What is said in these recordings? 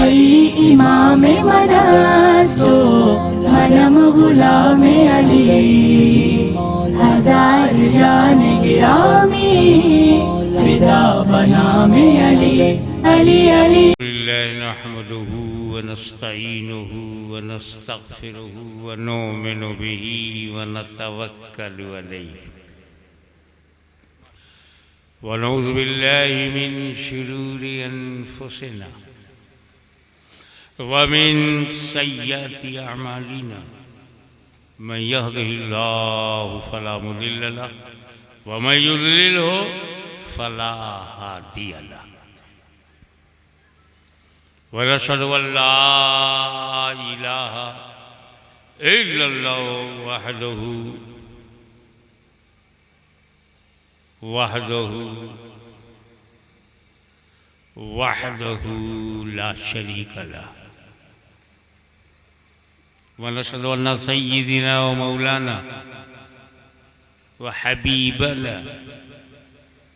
अली इमाम मनास्तो मनम गुलाम अली हजार जान गिरामी फिदा बनाम अली अली अली नहमदुहु व नस्तईनुहु व नस्तगफिरुहु व नुमिनु बिही व नतवक्कलु अलैहि व नऊज़ु बिल्लाहि मिन शुरूरि अनफुसिना व मिन सय्यिआति अअमालिना मन यहदिहिल्लाहु फला मुदिल्ल लहु व मन युद्लिलहु फला हादिय लहु व नशहदु अल्ला इलाहा इल्लल्लाहु वहदहु ला शरीक लहु व नशहदु अन्न सय्यिदना व मौलाना व हबीबना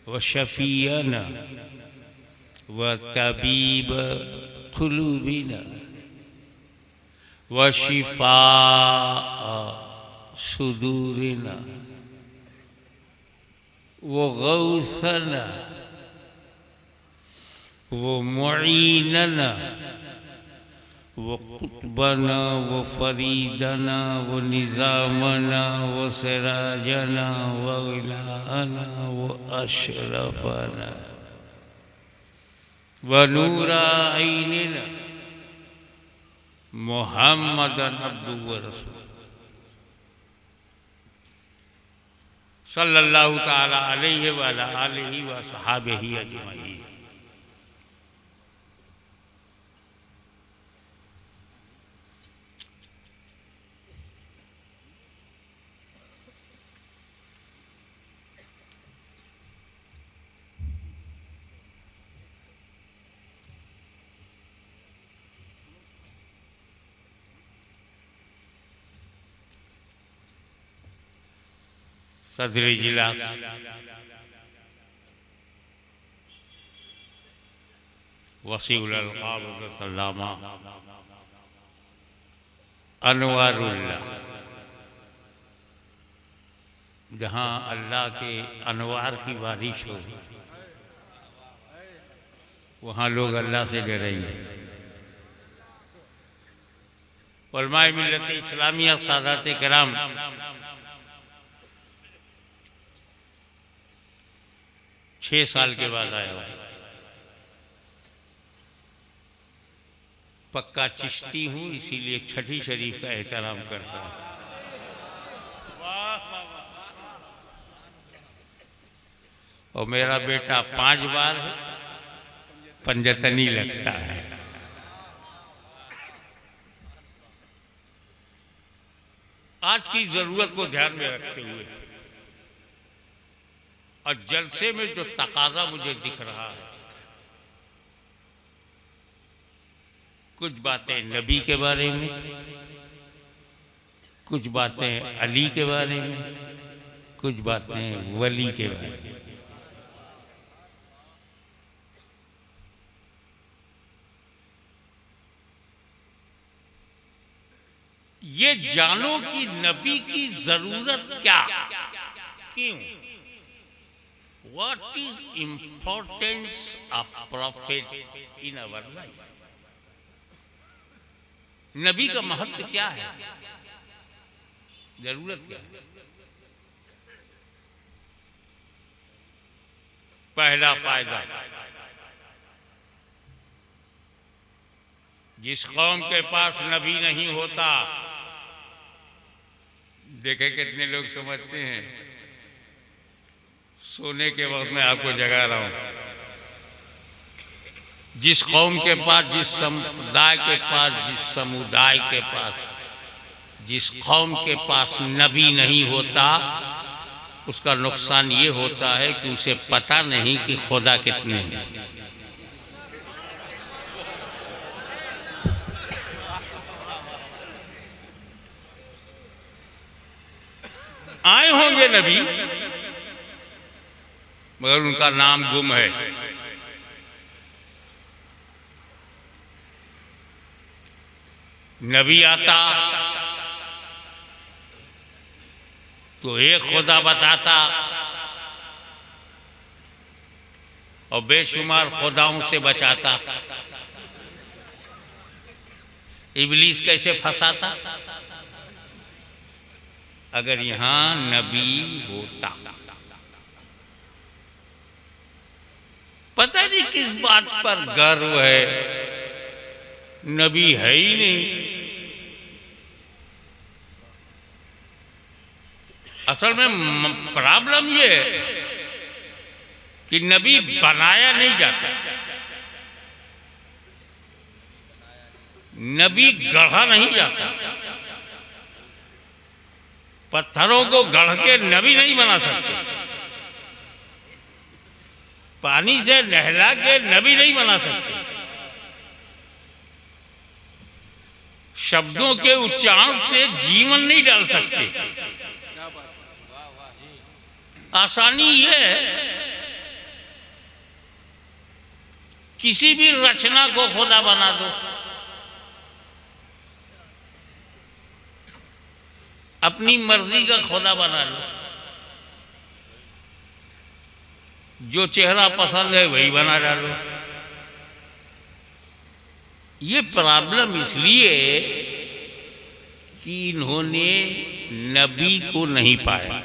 व शफीअना व तबीब कुलूबिना व शिफाअ सुदूरिना व गौसना व मुईनना व कुतबना व फरीदना व निज़ामना व सिराजना व इलाहना व अशरफना व नूरा ऐनिना मुहम्मदन अब्दुहु व रसूलुहु सल्लल्लाहु ताला अलैहि व अला आलिहि व सहाबिहि अजमईन। सदर इजलास वसीउल अलक़ाब अल्लामा अनवारुल्लाह, जहाँ अल्लाह के अनवार की बारिश हो वहाँ लोग अल्लाह से डरेंगे। उलमाए मिल्लत इस्लामिया सादात किराम 6 साल के बाद आया हूँ। पक्का चिश्ती हूँ, इसीलिए छठी शरीफ का एहतराम करता हूँ। और मेरा बेटा 5 बार है, पंजतनी लगता है। आज की जरूरत को ध्यान में रखते हुए और जलसे में जो तकाजा मुझे दिख रहा है, कुछ बातें नबी के बारे में, कुछ बातें अली के बारे में, कुछ बातें वली के बारे में। ये जानो कि नबी की जरूरत क्या, क्यों, What is importance of prophet in our life? नबी का महत्व क्या है, जरूरत क्या है? पहला फायदा, जिस कौम के पास नबी नहीं होता, देखे कितने लोग समझते हैं सोने के वक्त में आपको जगा रहा हूं। जिस कौम के पास, जिस समुदाय के पास, जिस समुदाय के पास, जिस कौम के पास नबी नहीं होता, उसका नुकसान ये होता है कि उसे पता नहीं कि खुदा कितने हैं। आए होंगे नबी, मगर उनका नाम गुम है। नबी आता तो एक खुदा बताता और बेशुमार खुदाओं से बचाता। इब्लीस कैसे फंसाता? अगर यहां नबी होता। पता नहीं किस बात पर गर्व है, नबी है ही नहीं। असल में प्रॉब्लम ये है कि नबी बनाया नहीं जाता, नबी गढ़ा नहीं जाता। पत्थरों को गढ़ के नबी नहीं बना सकते, पानी से नहला के नबी नहीं बना सकते, शब्दों के उच्चारण से जीवन नहीं डाल सकते। आसानी यह है किसी भी रचना को खुदा बना दो, अपनी मर्जी का खुदा बना लो, जो चेहरा पसंद है वही बना डालो। ये प्रॉब्लम इसलिए कि इन्होंने नबी को नहीं पाया।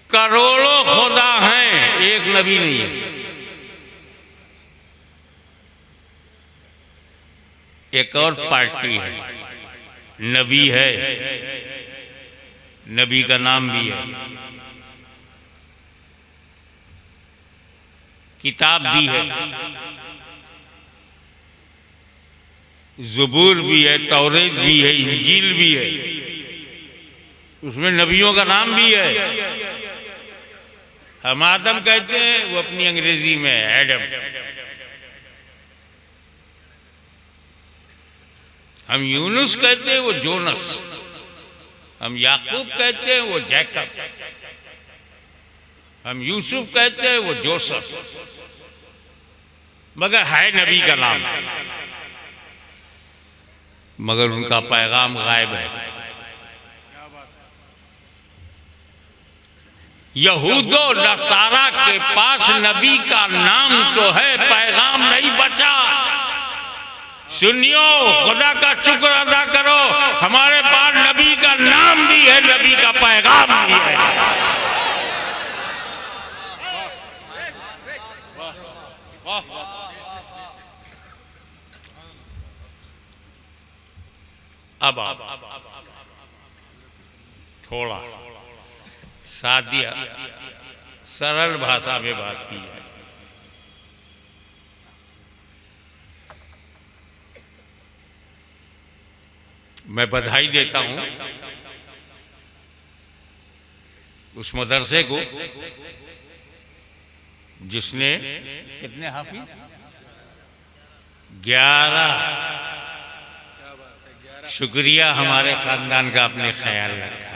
करोड़ों खुदा हैं, एक नबी नहीं है। एक और पार्टी है, नबी है, नबी का नाम भी है, किताब भी है, ज़बूर भी है, तौरेत भी है, इंजील भी है, उसमें नबियों का नाम भी है। हम आदम कहते हैं, वो अपनी अंग्रेजी में एडम। हम यूनुस कहते हैं, वो जोनस। हम याकूब कहते हैं, वो जैकब। हम यूसुफ कहते हैं, वो जोसेफ। मगर है नबी का नाम, मगर उनका पैगाम गायब है। यहूदो नसारा के पास नबी का नाम तो है, पैगाम नहीं बचा। सुनियो, खुदा का शुक्र अदा करो, हमारे पास नबी का नाम भी है, नबी का पैगाम भी है। अब थोड़ा सादिया सरल भाषा में बात की है। मैं बधाई देता हूं उस मदरसे को जिसने कितने हाफिज 11। शुक्रिया हमारे खानदान का आपने ख्याल रखा।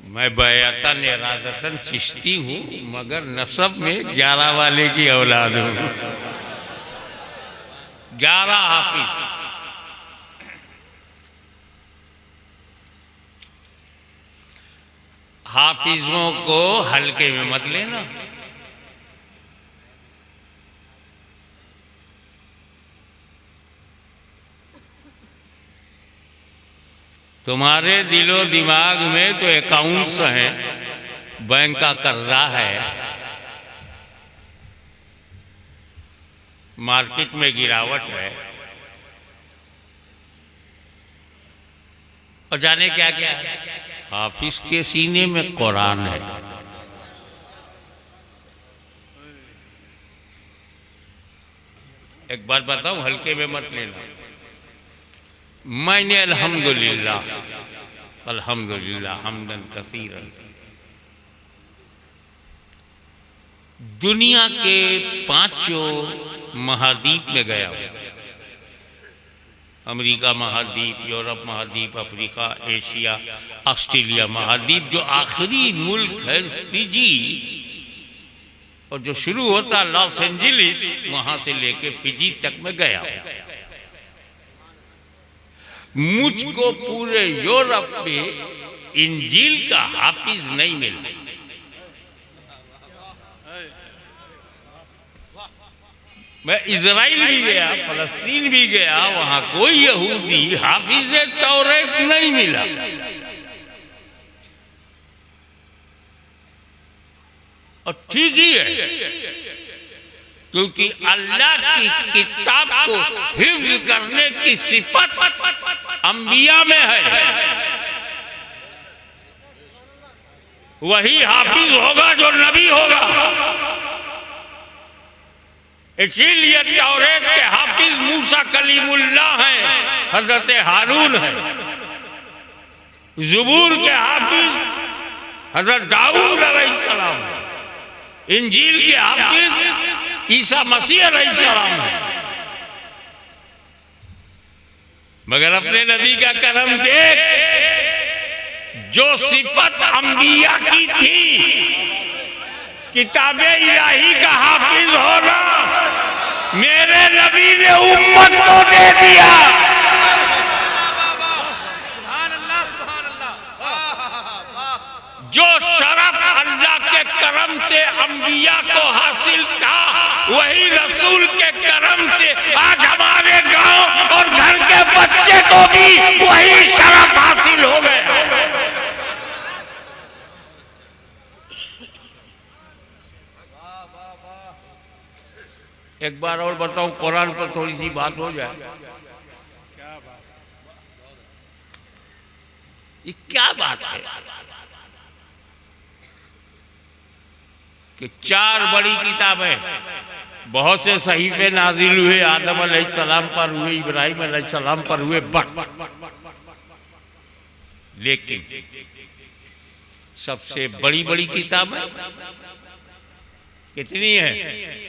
मैं बयातन इरादतन चिश्ती हूँ, मगर नसब में 11 वाले की औलाद हूँ। 11 हाफिज। हाफिजों को हल्के में मत लेना। तुम्हारे दिलो दिमाग में तो अकाउंट्स हैं, बैंक का कर्जा है, मार्केट में गिरावट है, और जाने क्या क्या है। हाफिज के सीने में कुरान है। एक बात बताऊं, हल्के में मत लेना। मैंने अल्हम्दुलिल्लाह अल्हम्दुलिल्लाह हमदन कसीरन दुनिया के 5 महाद्वीप में गया हूं। अमेरिका महाद्वीप, यूरोप महाद्वीप, अफ्रीका, एशिया, ऑस्ट्रेलिया महाद्वीप। जो आखिरी मुल्क है फिजी, और जो शुरू होता लॉस एंजलिस, वहां से लेके फिजी तक में गया। मुझको पूरे यूरोप में इंजील का हाफिज नहीं मिला। मैं इजराइल भी गया, फलस्तीन भी गया, वहां कोई यहूदी हाफिज तौरेत नहीं मिला। और ठीक ही है, क्योंकि अल्लाह की किताब को हिफ्ज करने की सिफत अंबिया में है। वही हाफिज होगा जो नबी होगा। इसीलिए तौरेत के हाफिज मूसा कलीमुल्लाह हैं, हजरत हारून है। ज़बूर के हाफिज हजरत दाऊद अलैहिस्सलाम है। इंजील के हाफिज ईसा मसीह अलैहिस्सलाम है। मगर अपने नबी का करम देख, जो सिफत अंबिया की थी, किताबे इलाही का हाफिज होना, मेरे नबी ने उम्मत को दे दिया। जो शरफ अल्लाह के करम से अंबिया को हासिल था, वही रसूल के करम से आज हमारे गांव और घर के बच्चे को भी वही शरफ हासिल हो गया। एक बार और बताऊं, कुरान पर थोड़ी सी बात हो जाए। ये क्या बात है कि चार बड़ी किताबें, बहुत से सहीफे नाजिल हुए, आदम अलैहिस्सलाम पर हुए, इब्राहिम अलैहिस्सलाम पर हुए, बट लेकिन सबसे बड़ी बड़ी किताबें कितनी है?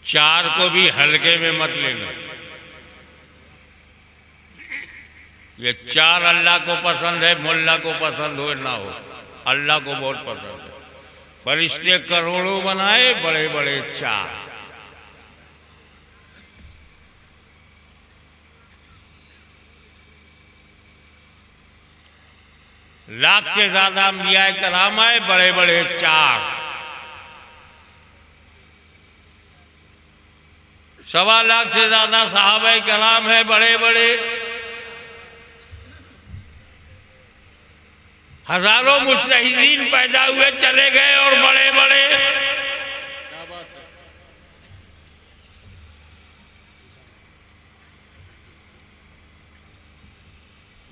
चार को भी हल्के में मत लेना। ये चार अल्लाह को पसंद है, मुल्ला को पसंद हो ना हो, अल्लाह को बहुत पसंद है। फरिश्ते करोड़ों बनाए, बड़े बड़े चार। लाख से ज्यादा अंबिया कराम आए, बड़े बड़े चार। 1.25 लाख से ज्यादा सहाबा कराम है, बड़े बड़े। हजारों मुज्तहिदीन पैदा हुए, चले गए, और बड़े बड़े।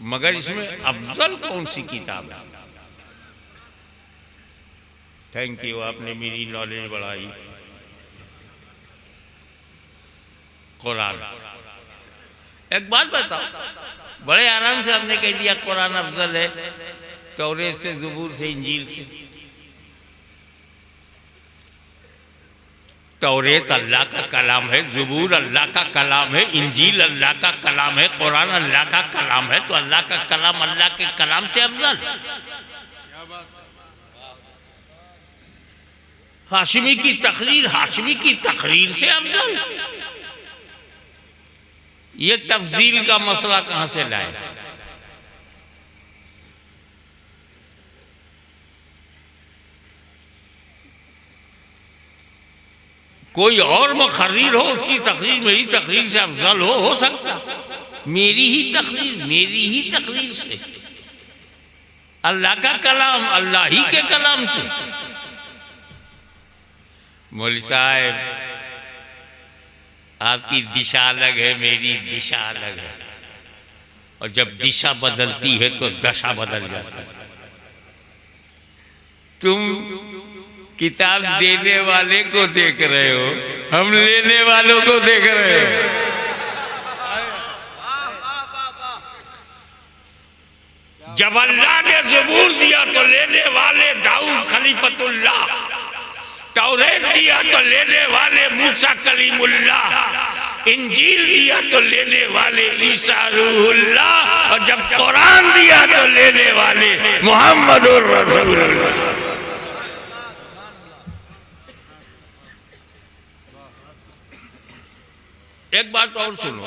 मगर इसमें अफजल कौन सी किताब है? थैंक यू, आपने मेरी नॉलेज बढ़ाई। कुरान। एक बात बताओ, बड़े आराम से हमने कह दिया कुरान अफजल है, तौरेत से, ज़बूर से, इंजील से। तौरेत अल्लाह का कलाम है, ज़बूर अल्लाह का कलाम है, इंजील अल्लाह का कलाम है, कुरान अल्लाह का कलाम है, तो अल्लाह का कलाम अल्लाह के कलाम से अफजल। हाशिमी की तकरीर हाशिमी की तकरीर से अफजल। ये तफजील का मसला कहां से लाए? कोई और मुखर्रीर हो, उसकी तकरीर मेरी तकरीर से अफजल हो सकता? मेरी ही तकरीर से, अल्लाह का कलाम अल्लाह ही के कलाम से। मौलवी साहब, आपकी दिशा अलग है, मेरी दिशा अलग है, और जब दिशा बदलती है तो दशा बदल जाता है। तुम किताब देने वाले को देख रहे हो, हम लेने वालों को देख रहे हो। जब अल्लाह ने ज़बूर दिया तो लेने वाले दाऊद खलीफतुल्लाह, तौरेत दिया तो लेने वाले मूसा कलीमुल्लाह, इंजील दिया तो लेने वाले ईसा रूहुल्लाह, और जब कुरान दिया तो लेने वाले मुहम्मदुर रसूलुल्लाह। एक बात और सुनो,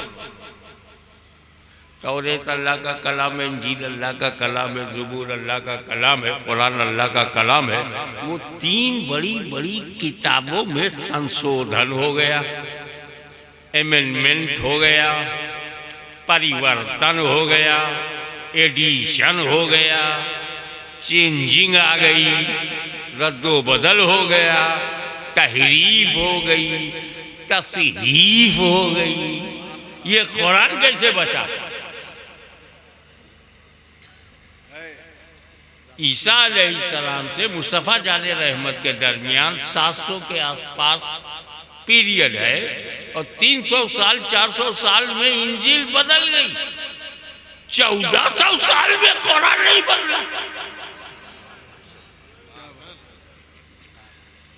तौरेत अल्लाह का कलाम है, इंजील अल्लाह का कलाम है, ज़बूर अल्लाह का कलाम है, कुरान अल्लाह का कलाम है। वो तीन बड़ी बड़ी किताबों में संशोधन हो गया, एमेंडमेंट हो गया, परिवर्तन हो गया, एडिशन हो गया, चेंजिंग आ गई, रद्दो बदल हो गया, तहरीफ हो गई, तसहीफ हो गई। ये कुरान कैसे बचा? ईसा अलैहिस्सलाम से मुस्तफ़ा जाने रहमत के दरमियान 700 के आसपास पीरियड है, और 300 साल 400 साल में इंजील बदल गई, 1400 साल में कुरान नहीं बदला।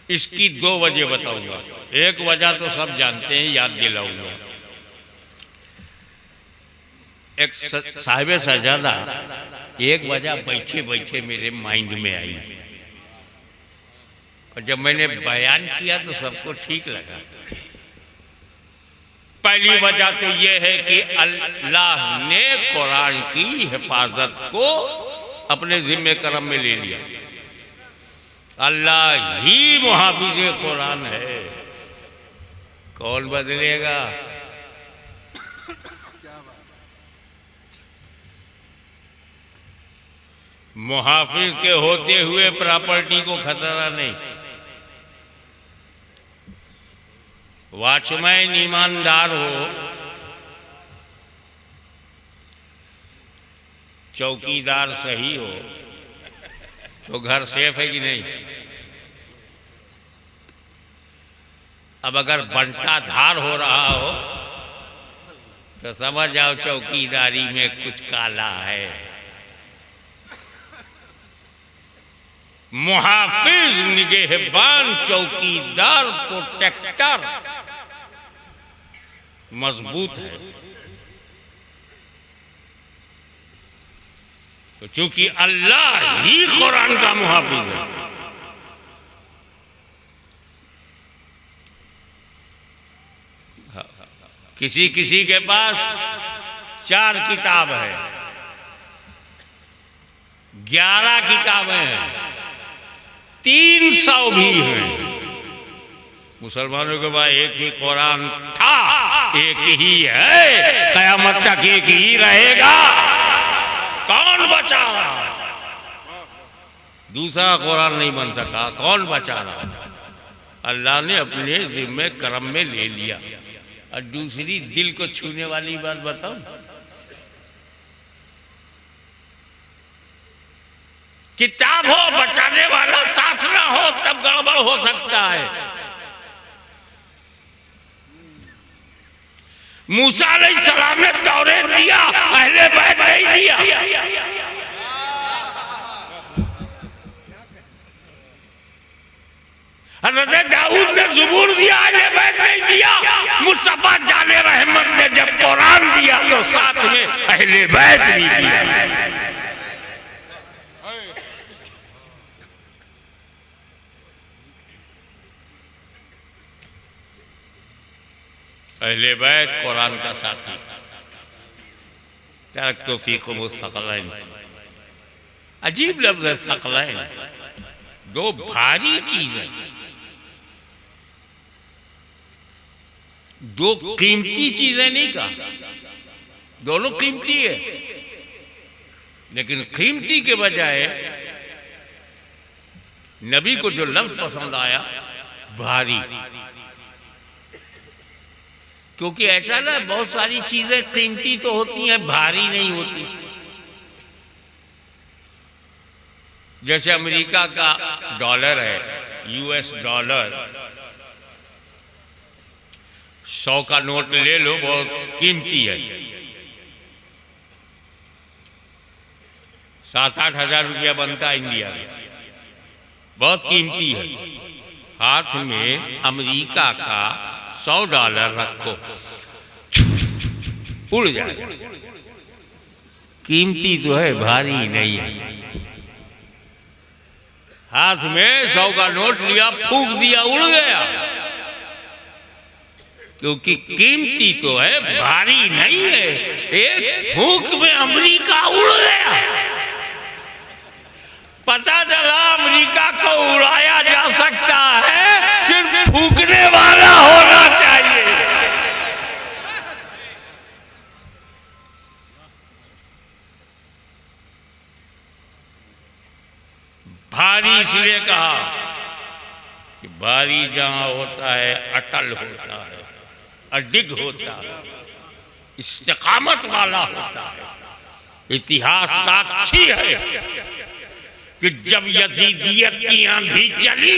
इसकी दो वजह बताऊंगा। एक वजह तो सब जानते हैं, याद दिलाऊंगा। एक साहिब सजादा एक वजह बैठे बैठे मेरे माइंड में आई, और जब मैंने बयान किया तो सबको ठीक लगा। पहली वजह तो यह है कि अल्लाह ने कुरान की हिफाजत को अपने जिम्मे करम में ले लिया। अल्लाह ही मुहाफिज कुरान है, कौन बदलेगा? मुहाफिज के होते हुए प्रॉपर्टी को खतरा नहीं। वॉचमैन ईमानदार हो, चौकीदार सही हो, तो घर सेफ है कि नहीं? अब अगर बंटा धार हो रहा हो तो समझ जाओ चौकीदारी में कुछ काला है। मुहाफिज, निगहबान, चौकीदार, प्रोटेक्टर मजबूत है। तो चूंकि अल्लाह ही कुरान का मुहाफिज है, किसी किसी के पास 4 किताब है, 11 किताबें हैं, 300 भी हैं। मुसलमानों के पास एक ही कुरान था, एक ही है, कयामत तक एक ही रहेगा। कौन बचा रहा? दूसरा कुरान नहीं बन सका, कौन बचा रहा? अल्लाह ने अपने जिम्मे करम में ले लिया। और दूसरी दिल को छूने वाली बात बताऊं, किताब हो बचाने वाला साथ ना हो तब गड़बड़ हो सकता है। मूसा अलैहिस्सलाम ने तौरेत दिया, अहले बैत नहीं दिया। हज़रत दाऊद ने ज़बूर दिया, अहले बैत नहीं दिया। मुस्तफ़ा जाने रहमत ने जब कुरान दिया तो साथ में अहले बैत भी दिया। अहले बैत कुरान का साथी। तरक्तु फीकुम सकलैन, अजीब लफ्ज़ है सकलैन, दो भारी चीजें, दो कीमती चीजें नहीं कहा, दोनों कीमती है, लेकिन कीमती के बजाय नबी को जो लफ्ज पसंद आया भारी। क्योंकि ऐसा ना, बहुत सारी चीजें कीमती तो होती हैं, भारी नहीं होती। जैसे अमेरिका का डॉलर है, US डॉलर, 100 का नोट ले लो, बहुत कीमती है। 7-8 हजार रुपया बनता है इंडिया में, बहुत कीमती है। हाथ में अमेरिका का $100 रखो, उड़ जाएगा। कीमती तो है, भारी नहीं है। हाथ में 100 का नोट लिया, फूंक दिया, उड़ गया। क्योंकि कीमती तो है, भारी नहीं है। एक फूंक में अमेरिका उड़ गया। पता चला अमेरिका को उड़ाया जा सकता है, सिर्फ फूंकने वाला होना चाहिए। भारी इसलिए कहा कि भारी जहां होता है अटल होता है, अडिग होता है, इस्तिकामत वाला होता है। इतिहास साक्षी है कि जब यजीदियत की आंधी चली,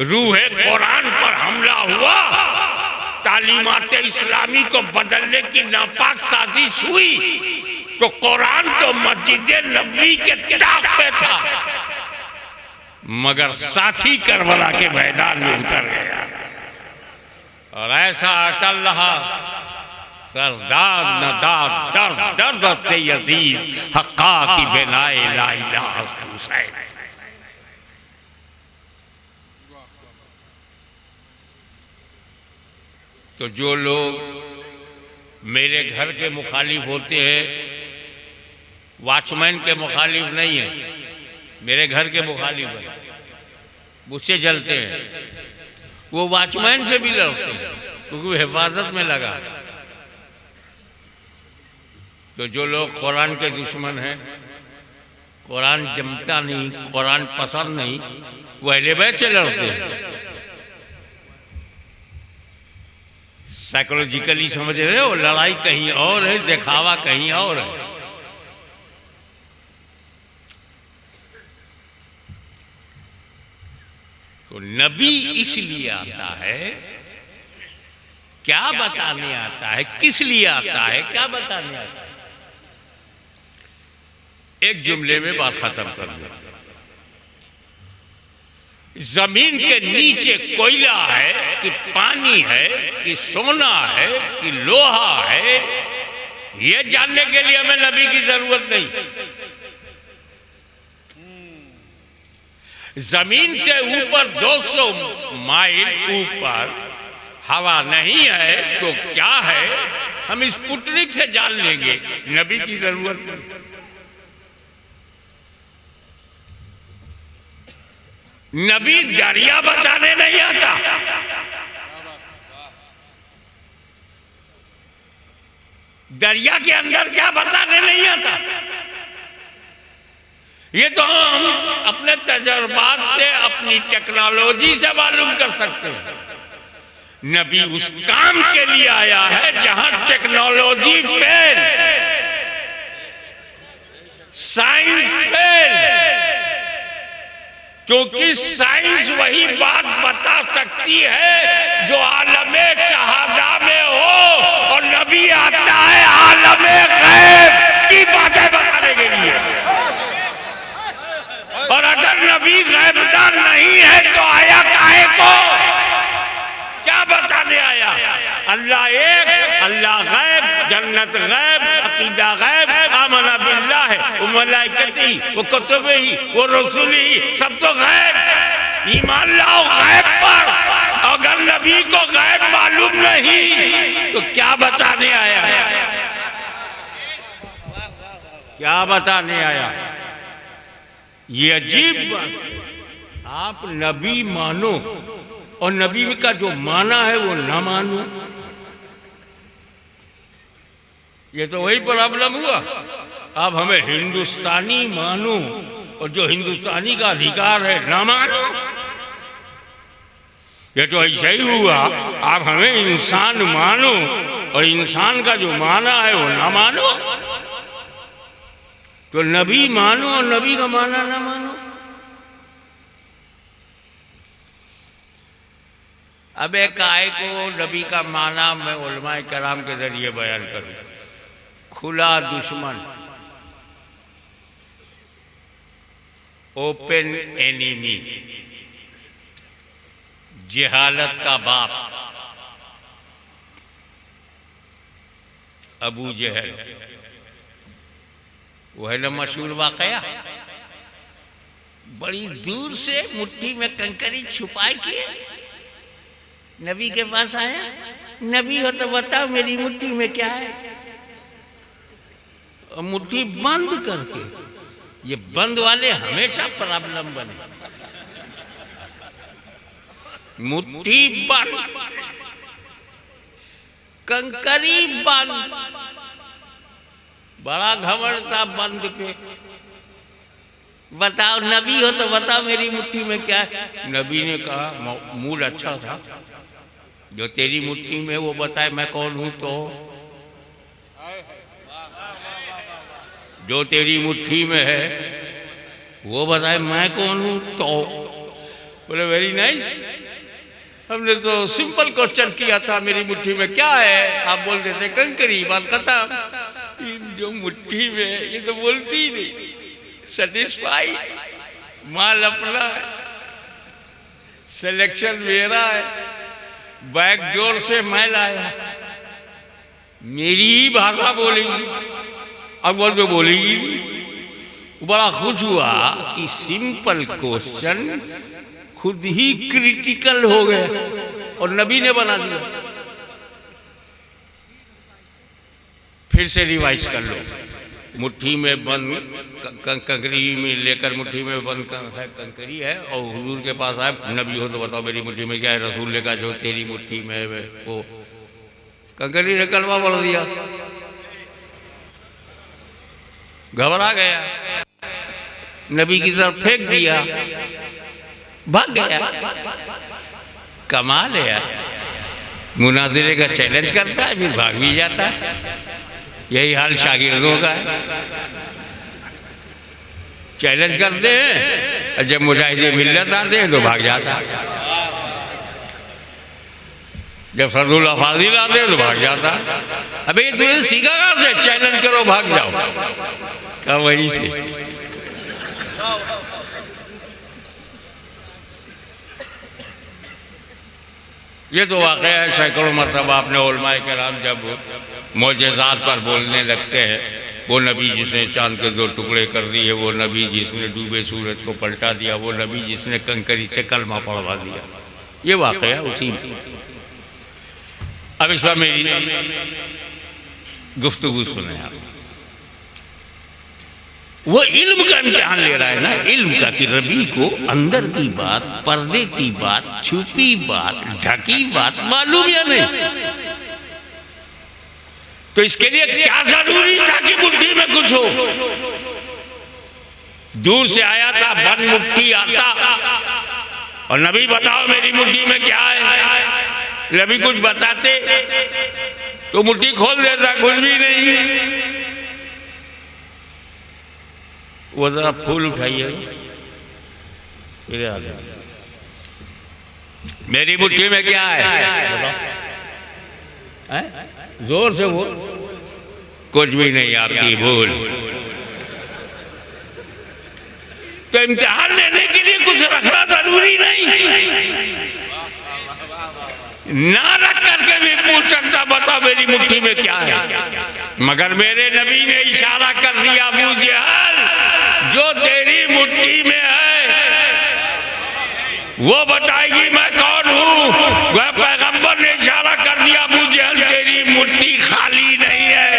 रूहे कुरान पर हमला हुआ, तालीमात इस्लामी को बदलने की नापाक साजिश हुई, तो कुरान तो मस्जिद नबवी के ताक पे था, मगर साथी करबला के मैदान में उतर गया। और ऐसा अटल रहा, सरदार नदार दर्द दर्द से यजीद हक्का की बिनाए ला इलाहा हुसैन। तो जो लोग मेरे घर के मुखालिफ होते हैं, वॉचमैन के मुखालिफ नहीं है, मेरे घर के मुखालिफ है, मुझसे जलते हैं, वो वॉचमैन से भी लड़ते हैं क्योंकि वो हिफाजत में लगा। तो जो लोग कुरान के दुश्मन हैं, कुरान जमता नहीं, कुरान पसंद नहीं, वो अहले बैत से लड़ते हैं। साइकोलॉजिकली समझ रहे हो, लड़ाई कहीं और है, दिखावा कहीं और है। तो नबी इसलिए आता है, क्या बताने आता है, किस लिए आता है, क्या बताने आता है। एक जुमले में बात खत्म कर दो। जमीन के नीचे कोयला है कि पानी है कि सोना है कि लोहा है, यह जानने के लिए हमें नबी की जरूरत नहीं। जमीन से ऊपर 200 माइल ऊपर हवा नहीं है तो क्या है, हम स्पुतनिक से जान लेंगे, नबी की जरूरत नहीं। नबी दरिया बताने नहीं आता, दरिया के अंदर क्या बताने नहीं आता। ये तो हम अपने तजर्बात से, अपनी टेक्नोलॉजी से मालूम कर सकते हैं। नबी उस काम के लिए आया है जहां टेक्नोलॉजी फेल, साइंस फेल, क्योंकि साइंस वही बात बता सकती है जो आलमे शहादा में हो, और नबी आता है आलमे गैब की बातें बताने के लिए। और अगर नबी गैबदार नहीं है तो आया काहे को, क्या बताने आया। अल्लाह एक, अल्लाह गैब, जन्नत गैब, अकीदा गैब, आमना बिल्लाह है, वो मलाइकती, वो कुतुबी, वो रसूली, सब तो गैब। ईमान लाओ गैब पर। अगर नबी को गैब मालूम नहीं तो क्या बताने आया, क्या बताने आया। ये अजीब बात, आप नबी मानो और नबी का जो माना है वो ना मानो, ये तो वही प्रॉब्लम हुआ। अब हमें हिंदुस्तानी मानो और जो हिंदुस्तानी का अधिकार है ना मानो, ये तो ऐसा ही हुआ। आप हमें इंसान मानो और इंसान का जो माना है वो ना मानो, तो नबी मानो और नबी का माना ना मानो। अब एक आय को नबी का माना मैं उलमाए कराम के जरिए बयान करूं। खुला दुश्मन, ओपन एनिमी, जहालत का बाप अबू जहल, वो है ना मशहूर वाकया। बड़ी दूर से मुट्ठी में कंकरी छुपाए किए नबी के पास आया, नबी हो तो बताओ मेरी मुट्ठी में क्या है। और मुट्ठी बंद करके, ये बंद वाले हमेशा प्रॉब्लम बने। मुट्ठी बंद, कंकरी बंद, बड़ा घमंड था बंद पे। बताओ नबी हो तो बताओ मेरी मुट्ठी में क्या है। नबी ने कहा, मूड अच्छा था, जो तेरी मुट्ठी में वो बताए मैं कौन हूं। तो जो तेरी मुट्ठी में है वो बताए मैं कौन हूं। तो बोले वेरी नाइस, हमने तो सिंपल क्वेश्चन किया था मेरी मुट्ठी में क्या है, आप बोल देते कंकरी, बात खत्म। जो मुट्ठी में है ये तो बोलती ही नहीं। सेटिस्फाइड, माल अपना है, सिलेक्शन मेरा है, बैकडोर से मैं लाया, मेरी ही भाषा बोलेगी। अब बोल तो बोलेगी। बड़ा खुश हुआ कि सिंपल क्वेश्चन खुद ही क्रिटिकल हो गया और नबी ने बना दिया। फिर से रिवाइज कर लो। मुट्ठी में बंद कंकरी में लेकर, मुट्ठी में बंद है कंकरी है, और हुजूर के पास आए, नबी हो तो बताओ मेरी मुट्ठी में क्या है। रसूल ने कहा जो तेरी मुट्ठी में है वो। कंकरी ने कलमा पढ़ दिया, घबरा गया, नबी की तरफ फेंक दिया, भाग गया। कमाल है यार, मुनाजिरे का चैलेंज करता है फिर भाग भी जाता है। यही हाल शागिर्दों का है, चैलेंज करते हैं और जब मुजाहिदे मिल्लत आते हैं तो भाग जाता है। जब फर्जुल्लाह फाजिल आते हैं तो भाग जाता है। अबे ये तुझे सीखा कहाँ से, चैलेंज करो भाग जाओ। कहा वहीं से। ये तो वाकया है, सैकड़ों मरतबा आपने उलमाए किराम जब मोजेज़ात पर बोलने लगते हैं, वो नबी जिसने चांद के 2 टुकड़े कर दिए, वो नबी जिसने डूबे सूरज को पलटा दिया, वो नबी जिसने कंकरी से कलमा पढ़वा दिया, ये वाकया उसी में। अब इस बार मेरी गुफ्तगू सुने आप। वो इल्म का इम्तिहान ले रहा है ना, इल्म का, कि रबी को अंदर की बात, पर्दे की बात, छुपी बात, ढकी बात मालूम या नहीं। तो इसके लिए क्या जरूरी था कि मुट्ठी में कुछ हो। दूर से आया था, बंद मुट्ठी आता, और नबी बताओ मेरी मुट्ठी में क्या है। नबी कुछ बताते तो मुट्ठी खोल देता, कुछ भी नहीं। वो जरा फूल उठाइए, मेरी मुट्ठी में क्या है, जोर से बोल। कुछ भी नहीं, आपकी भूल। तो इम्तिहान लेने के लिए कुछ रखना जरूरी नहीं, ना रख करके भी पूछ सकता बताओ मेरी मुट्ठी में क्या है। मगर मेरे नबी ने इशारा कर दिया, अबू जहल जो तेरी मुट्ठी में है वो बताएगी मैं कौन हूं। वह पैगंबर ने इशारा कर दिया, अबू जहल तेरी मुट्ठी खाली नहीं है।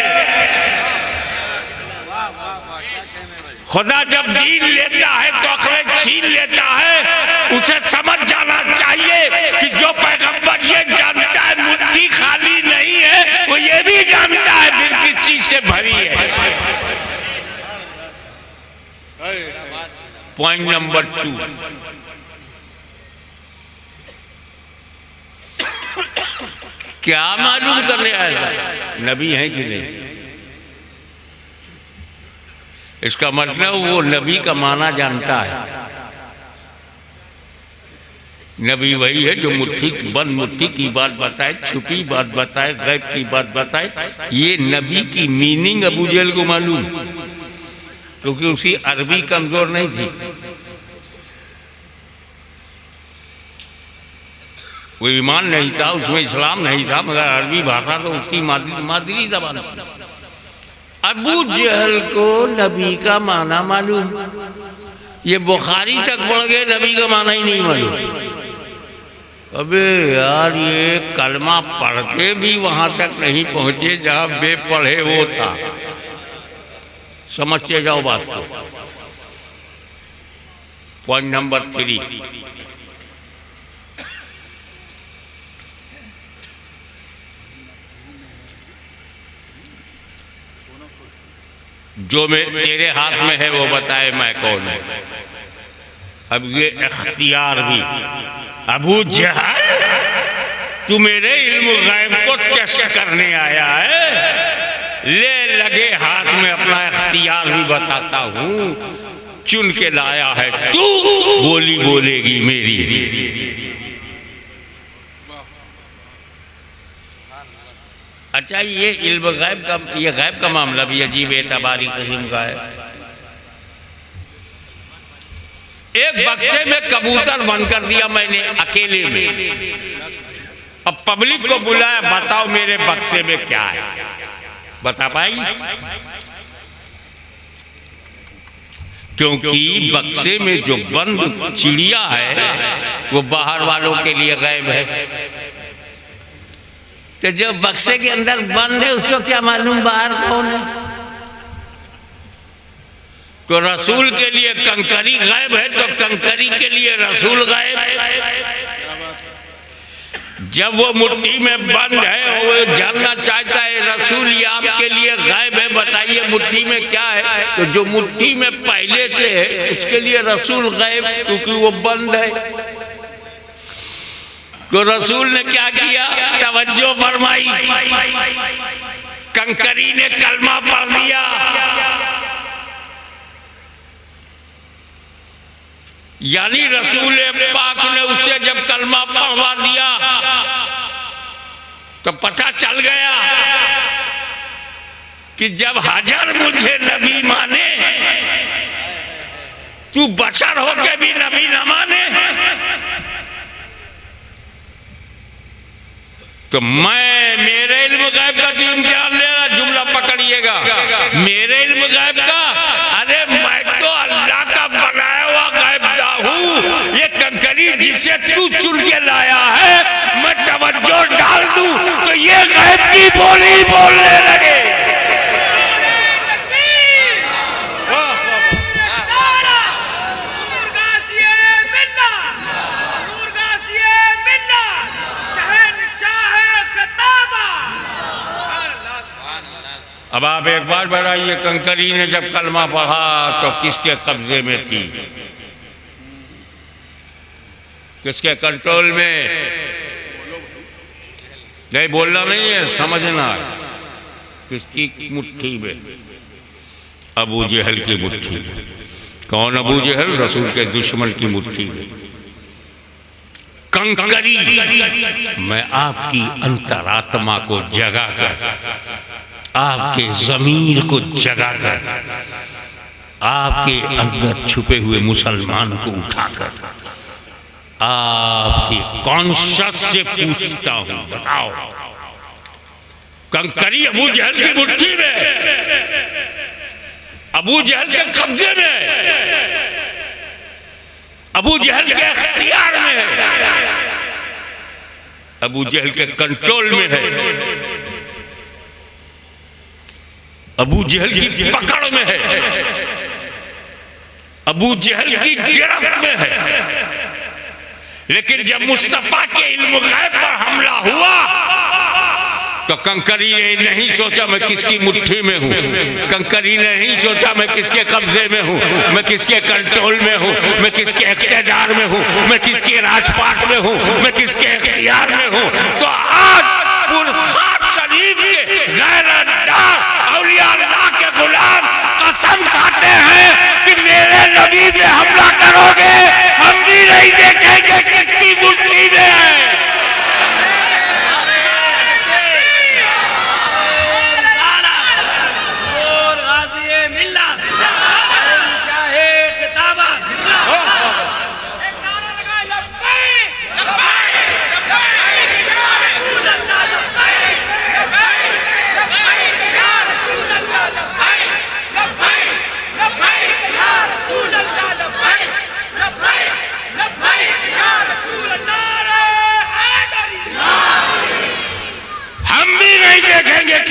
खुदा जब दीन लेता है तो अकल छीन लेता है। उसे समझ जाना चाहिए कि जो पैगंबर ये जानता है मुट्ठी खाली नहीं है, वो ये भी जानता है फिर किस चीज से भरी है। पॉइंट नंबर 2, क्या मालूम करने आया नबी है कि नहीं। इसका मतलब वो नबी का माना जानता है। नबी वही है जो मुट्ठी बंद मुट्ठी की बात बताए, छुपी बात बताए, गैब की बात बताए। ये नबी की मीनिंग अबू जहल को मालूम, क्योंकि उसकी अरबी कमजोर नहीं थी। वो ईमान नहीं था, उसमें इस्लाम नहीं था, मगर अरबी भाषा तो उसकी मादरी ज़बान थी। अबू जहल को नबी का माना मालूम, ये बुखारी तक पढ़ गए, नबी का माना ही नहीं मालूम। अबे यार, ये कलमा पढ़ के भी वहां तक नहीं पहुंचे जहां बेपढ़े वो था। समझते जाओ बात को। पॉइंट नंबर 3, जो मैं तेरे हाथ में है वो बताए मैं कौन है। अब ये इख्तियार भी, अबू जहल तू मेरे इल्म गैब को टेस्ट करने आया है, ले लगे हाथ में अपना इख्तियार भी बताता हूँ, चुन के लाया है तू, बोली बोलेगी मेरी। अच्छा, ये इल्म गैब का, ये गैब का मामला भी अजीब एतबारी किस्म का है। एक बक्से में कबूतर बंद कर दिया मैंने अकेले में, अब पब्लिक को बुलाया, बताओ मेरे बक्से में क्या है, बता पाई? क्योंकि बक्से में जो बंद चिड़िया है वो बाहर वालों के लिए गैब है, तो जो बक्से के अंदर बंद है उसको क्या मालूम बाहर कौन है? तो रसूल के लिए कंकरी गायब है, तो कंकरी के लिए रसूल गायब। जब वो मुट्ठी में बंद है, वो जानना चाहता है रसूल ये आपके लिए गायब है, बताइए मुट्ठी में क्या है? तो जो मुट्ठी में पहले से है उसके लिए रसूल गायब, क्योंकि वो बंद है। तो रसूल ने क्या किया? तवज्जो फरमाई, कंकरी ने कलमा पढ़ दिया। यानी रसूल पाक ने उससे जब कलमा पढ़वा दिया तो पता चल गया कि जब हजर मुझे नबी माने, तू बशर होके भी नबी न माने, तो मैं मेरे इल्म गैब का तो इम्तिहान लेगा। जुमला पकड़िएगा, मेरे इल्म गैब का, अरे मैं तो अल्लाह का बनाया हुआ गैबदा हूँ। ये कंकरी जिसे तू चुन के लाया है, मैं तवज्जो डाल दूं तो ये गैब की बोली बोलने लगे। अब आप एक बार बढ़ाइए, कंकरी ने जब कलमा पढ़ा तो किसके कब्जे में थी? किसके कंट्रोल में? नहीं बोलना नहीं है, समझना है। किसकी मुट्ठी में? अबू जहल की मुट्ठी में। कौन अबू जहल? रसूल के दुश्मन की मुट्ठी में। कंकरी, मैं आपकी अंतरात्मा को जगा कर, आपके ज़मीर को जगाकर, आपके अंदर छुपे हुए मुसलमान को उठाकर आपके कॉन्शियस से पूछता हूं, बताओ कंकरी अबू जहल की मुट्ठी में, अबू जहल के कब्जे में, अबू जहल के इख्तियार में है, अबू जहल के कंट्रोल में है, अबू जहल की पकड़ में है, अबू जहल की गिरफ्त में है। लेकिन जब मुस्तफा के इल्म गैब पर हमला हुआ तो कंकरी ने नहीं सोचा मैं किसकी मुट्ठी में हूँ, कंकरी ने नहीं सोचा मैं किसके कब्जे में हूँ, मैं किसके कंट्रोल में हूँ, मैं किसके इख्तियार में हूँ, मैं किसके राजपाट में हूँ, मैं किसके इख्तियार में हूँ। तो आज बुरखात शरीफ के गैरतदार औलिया अल्लाह के गुलाम कसम खाते हैं कि मेरे नबी पे हमला करोगे, हम भी नहीं देखेंगे किसकी मुट्ठी में है।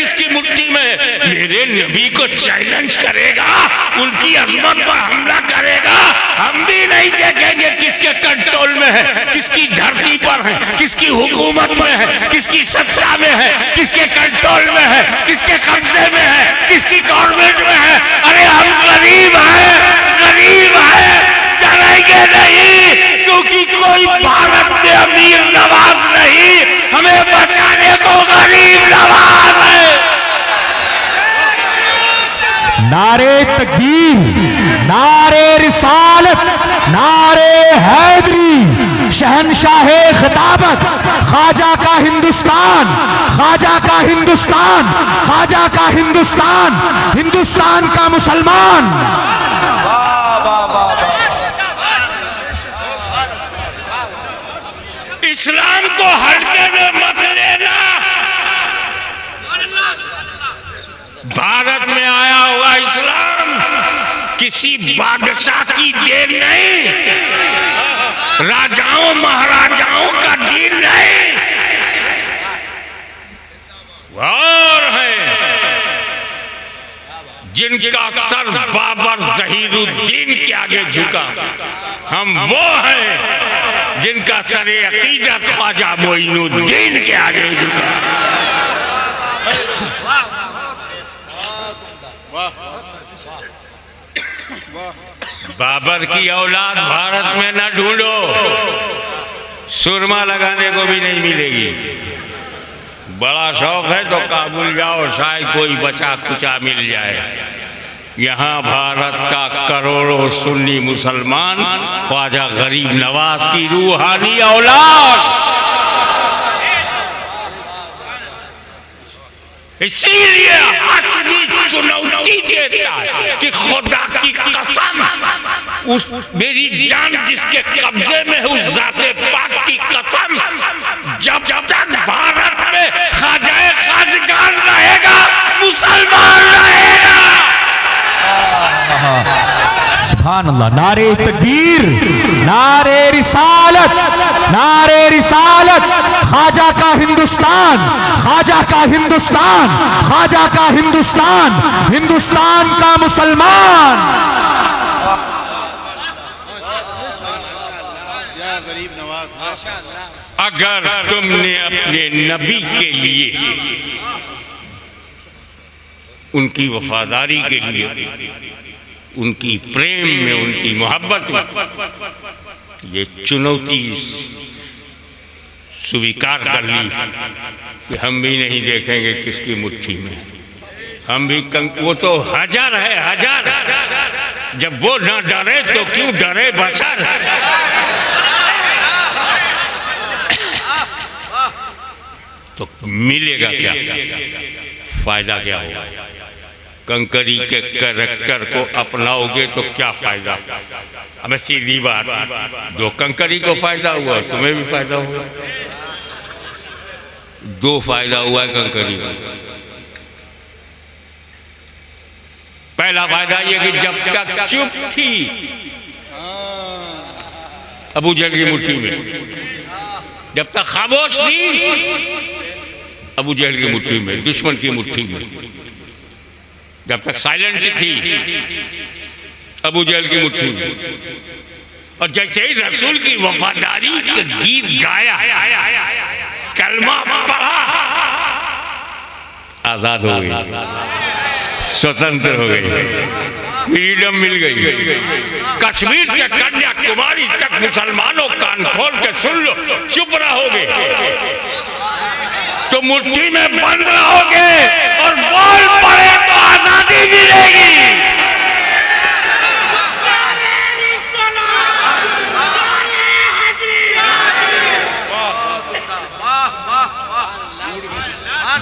किसकी मुट्ठी में है। मेरे नबी को चैलेंज करेगा, उनकी अजमत पर हमला करेगा, हम भी नहीं देखेंगे किसके कंट्रोल में है, किसकी धरती पर है, किसकी हुकूमत में है, किसकी सत्ता में है, किसके कंट्रोल में है, किसके कब्जे में है, किसकी गवर्नमेंट में है। अरे हम गरीब हैं, गरीब हैं, डरेंगे नहीं, क्योंकि कोई भारत में अमीर नवाज नहीं, हमें बचाने को गरीब नवाज है। नारे तकबीर, नारे रिसालत, नारे हैदरी, शहनशाहे खिताबत, ख्वाजा का हिंदुस्तान, ख्वाजा का हिंदुस्तान, ख्वाजा का हिंदुस्तान, हिंदुस्तान का मुसलमान। इस्लाम को हल्के में मत लेना। भारत में आया हुआ इस्लाम किसी बादशाह की देन नहीं, राजाओं महाराजाओं का दीन नहीं। और है जिनका सर बाबर ज़हीरुद्दीन के आगे झुका, हम वो हैं जिनका सरे अकीदत ख्वाजा मोइनुद्दीन के आगे झुका। बाबर की औलाद भारत में न ढूंढो, सुरमा लगाने को भी नहीं मिलेगी। बड़ा शौक है तो काबुल जाओ, शायद कोई बचा कुचा मिल जाए। यहाँ भारत का करोड़ों सुन्नी मुसलमान ख्वाजा गरीब नवाज की रूहानी औलाद। इसीलिए हाशमी चुनौती देता है कि खुदा की कसम, उस मेरी जान जिसके कब्जे में है, उस जाते पाक की कसम, जब तक भारत में ख्वाजा खाजगान रहेगा, मुसलमान रहेगा। सुभान अल्लाह। नारे तकबीर, नारे रिसालत, नारे रिसालत, ख्वाजा का हिंदुस्तान, ख्वाजा का हिंदुस्तान, ख्वाजा का हिंदुस्तान, हिंदुस्तान का मुसलमान। अगर तुमने अपने नबी के लिए, उनकी वफादारी के लिए, उनकी प्रेम में, उनकी मोहब्बत में ये चुनौती स्वीकार कर ली कि हम भी नहीं देखेंगे किसकी मुट्ठी में, हम भी वो तो हजार है, हजार। जब वो ना डरे तो क्यों डरे बशर। तो मिलेगा क्या, फायदा क्या होगा। कंकरी के कैरेक्टर को अपनाओगे तो क्या फायदा। हमें सीधी बात, जो कंकरी को फायदा हुआ तुम्हें भी फायदा हुआ। दो फायदा हुआ है कंकरी को। पहला फायदा ये कि जब तक चुप थी अबू जहल की मुट्ठी में, जब तक खामोश थी अबू जहल की मुट्ठी में, दुश्मन की मुट्ठी में, जब तक साइलेंट थी अबू जहल की मुट्ठी में। और जैसे ही रसूल की वफादारी के गीत गाया, कलमा पढ़ा, आजाद हो गई, स्वतंत्र हो गई, फ्रीडम मिल गई। कश्मीर से कन्याकुमारी तक मुसलमानों कान खोल के सुन लो, चुप रहोगे तो मुट्ठी में बंद रहोगे, और बोल पड़े तो आजादी मिलेगी।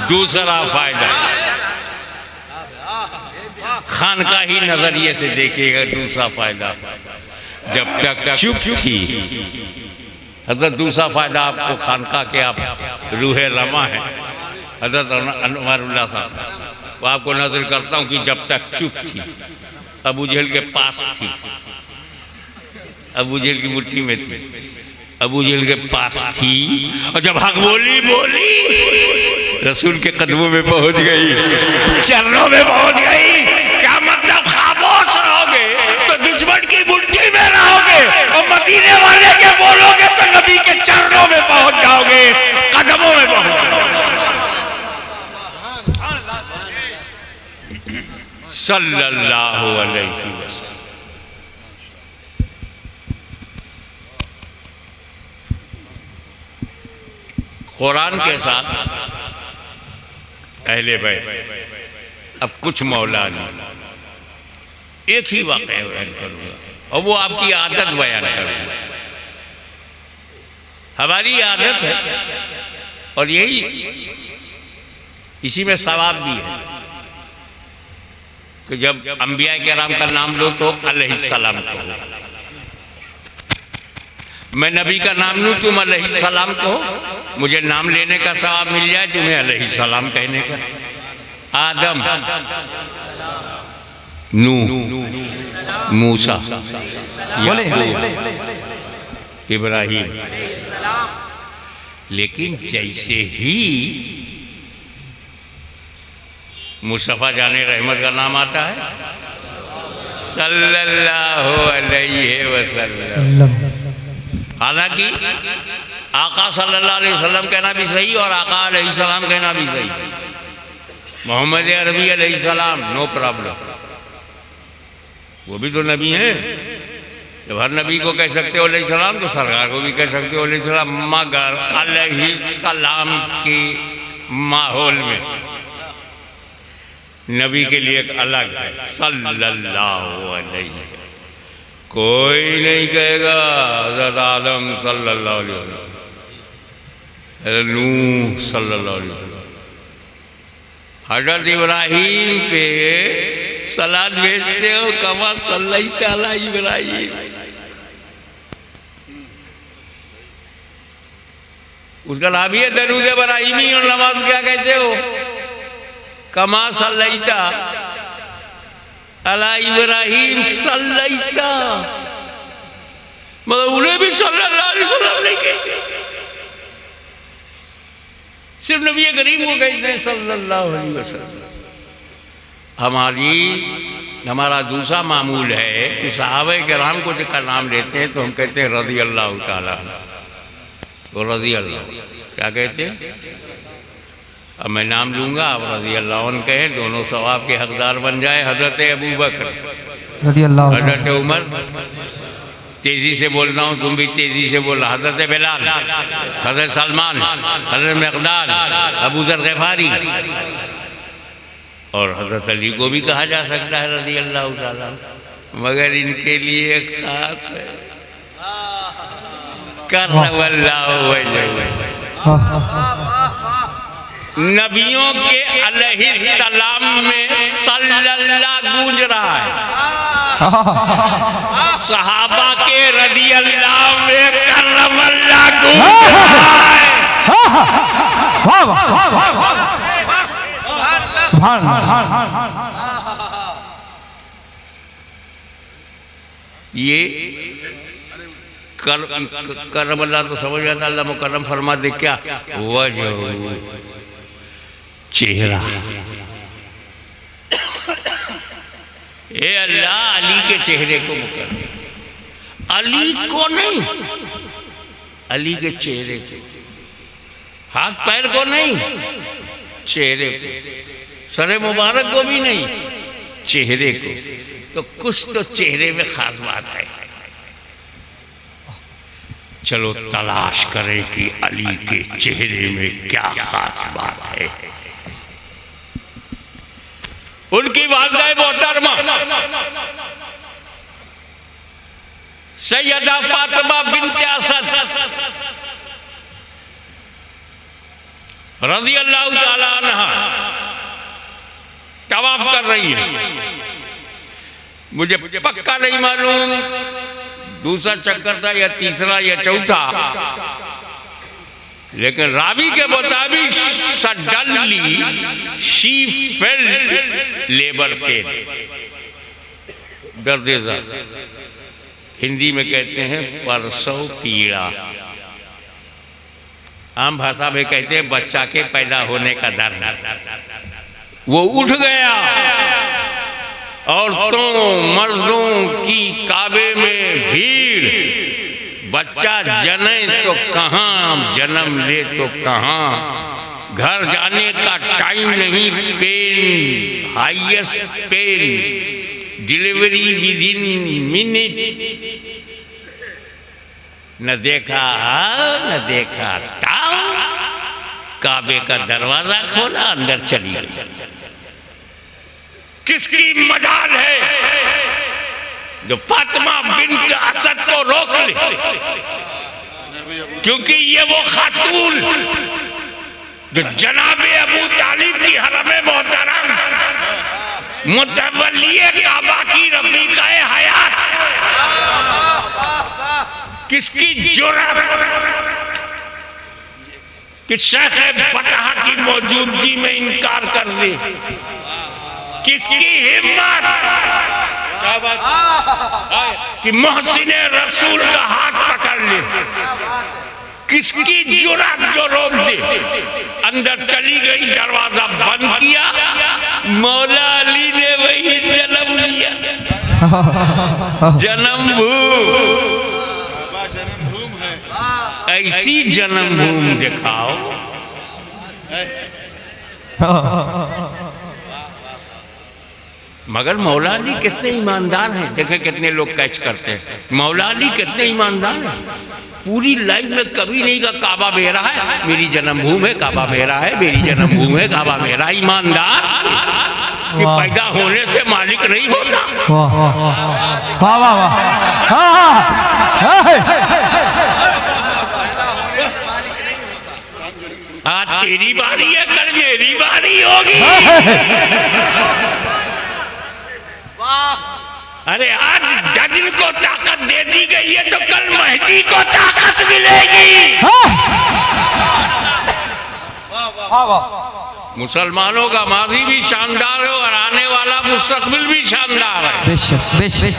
दूसरा फायदा खानकाही नजरिए से देखिएगा। दूसरा फायदा जब तक चुप थी, हजरत दूसरा फायदा आपको खानका के आप रूहे रमा है हजरत अनवारुल्लाह साहब, वो आपको नजर करता हूँ कि जब तक चुप थी अबू जहल के पास थी, अबू जहल की मुट्ठी में थी, अबू जहल के पास थी और जब हक बोली रसूल के कदमों में पहुंच गई, चरणों में पहुंच गई। क्या मतलब खामोश रहोगे तो दुश्मन की मुट्ठी में रहोगे और मदीने वाले के बोलोगे तो नबी के चरणों में पहुंच जाओगे, कदमों में पहुंच जाओगे। सल्लल्लाहु अलैहि वसल्लम। कुरान के साथ अहले बैत। अब कुछ मौलाना एक ही वाक़या बयान करूंगा और वो आपकी आदत बयान करूंगा। हमारी आदत है और यही इसी में सवाब भी है कि जब अंबिया किराम का नाम लो तो अलैहिस्सलाम कहो। मैं नबी का नाम लूं तुम अलैहिस्सलाम कहो, मुझे नाम लेने का सवाब मिल जाए, तुम्हें अलैहिस्सलाम कहने का। आदम, नूह, मूसा, इब्राहिम। लेकिन जैसे ही मुस्तफा जाने रहमत का नाम आता है सल्लल्लाहु अलैहि वसल्लम, हालांकि आका सल्लल्लाहु अलैहि वसल्लम कहना भी सही और आका अलैहिस्सलाम कहना भी सही। मोहम्मद अरबी अलैहिस्सलाम नो प्रॉब्लम, वो भी तो नबी हैं। जब हर नबी को कह सकते हो अलैहिस्सलाम तो सरकार को भी कह सकते हो अलैहिस्सलाम, मगर अलैहिस्सलाम के माहौल में नबी के लिए एक अलग है सल्लल्लाहु अलैहि। कोई नहीं कहेगा हज़रत आदम सल्लल्लाहु अलैहि वसल्लम, नूह सल्लल्लाहु अलैहि वसल्लम। हज़रत इब्राहिम पे सलाद भेजते हो, कमा सल्लैता अला इब्राहिम। उसका नाम ही है दरूद इब्राहिमी और नमाज क्या कहते हो? कमा सल्लैता अला इब्राहिम सल्लैता, मगर उन्हें भी सल्लल्लाहु अलैहि वसल्लम नहीं कहते, सिर्फ नबी करीम को कहते हैं सल्लल्लाहु अलैहि वसल्लम। हमारा दूसरा मामूल है कि सहाबा किराम को जिसका नाम लेते हैं तो हम कहते हैं रज़ी अल्लाह ताला, वो रज़ी अल्लाह क्या कहते हैं? अब मैं नाम लूंगा, आप रज़ी अल्लाह अन्हु कहें, दोनों सवाब के हकदार बन जाए। हज़रत अबू बकर रज़ी अल्लाह, हज़रत उमर, तेजी से बोल रहा हूँ तुम भी तेजी से बोल, हज़रत बिलाल, हज़रत सलमान, हज़रत मिक़दाद, अबू ज़र ग़िफ़ारी और हज़रत अली को भी कहा जा सकता है रज़ी अल्लाह ताला, मगर इनके लिए खास है करवल्लाहु वजहहू। नबियों के अलैहिस्सलाम में सल्लल्लाहु गूंज रहा है, सहाबा के रज़ी अल्लाह में करवल्लाहु गूंज रहा है। सुभान अल्लाह। ये करबला तो समझ आता, अल्लाह मुकर्रम फरमा दे क्या वजह, चेहरा। ए अल्लाह अली के चेहरे को मुकर्रम, अली को नहीं, अली के चेहरे को, हाथ पैर को नहीं, चेहरे को, सरे मुबारक को भी नहीं, चेहरे को। तो कुछ तो चेहरे में खास बात है। चलो तलाश करें कि अली के चेहरे में क्या खास बात है। उनकी वालिदा मोहतरमा सैयदा फातिमा बिन्ते असद रज़ी अल्लाह ताला अन्हा तवाफ कर रही है। मुझे पक्का नहीं मालूम दूसरा चक्कर था या तीसरा या चौथा, लेकिन रावी के मुताबिक suddenly she felt labour pain, दर्द-ए-ज़र, हिंदी में कहते हैं परसव पीड़ा। आम भाषा में कहते हैं बच्चा के पैदा होने का दर्द। वो उठ गया, औरतों मर्दों की काबे में भीड़, बच्चा जने तो कहाँ, जन्म ले तो कहाँ, घर जाने का टाइम नहीं, pen highest pen, delivery within minute. न देखा न देखा ताऊ, काबे का दरवाजा खोला, अंदर चली गई। किसकी मजाल है जो फातिमा बिन्त असद को रोक ले, क्योंकि ये वो खातून जो जनाबे अबू तालिब की हरम मोहतरम मुतवल्लिए काबा की रफीकाए हयात, किसकी जुर्रत कि शेख बतहा की मौजूदगी में इनकार कर दे, किसकी हिम्मत कि मोहसिन रसूल का हाथ पकड़ ले, किसकी जुर्रत जो रोक दे। अंदर चली गई, दरवाजा बंद किया, मौला अली ने वही जन्म लिया। जन्मभूमि, ऐसी जन्मभूमि दिखाओ। मगर मौला अली कितने ईमानदार हैं, देखे कितने लोग कैच करते हैं। मौला अली कितने ईमानदार हैं, पूरी लाइफ में कभी नहीं कहा काबा मेरा है, मेरी जन्मभूमि है, काबा मेरा है, मेरी जन्मभूमि है, काबा मेरा। ईमानदार कि पैदा होने से मालिक नहीं होता। वाह वाह वाह वाह। आज तेरी बारी है, कल मेरी बारी होगी। अरे आज डजन को ताकत दे दी गई है तो कल मेहदी को ताकत मिलेगी। मुसलमानों का माजी भी शानदार है और आने वाला मुस्तकबिल भी शानदार है। बेशक बेशक।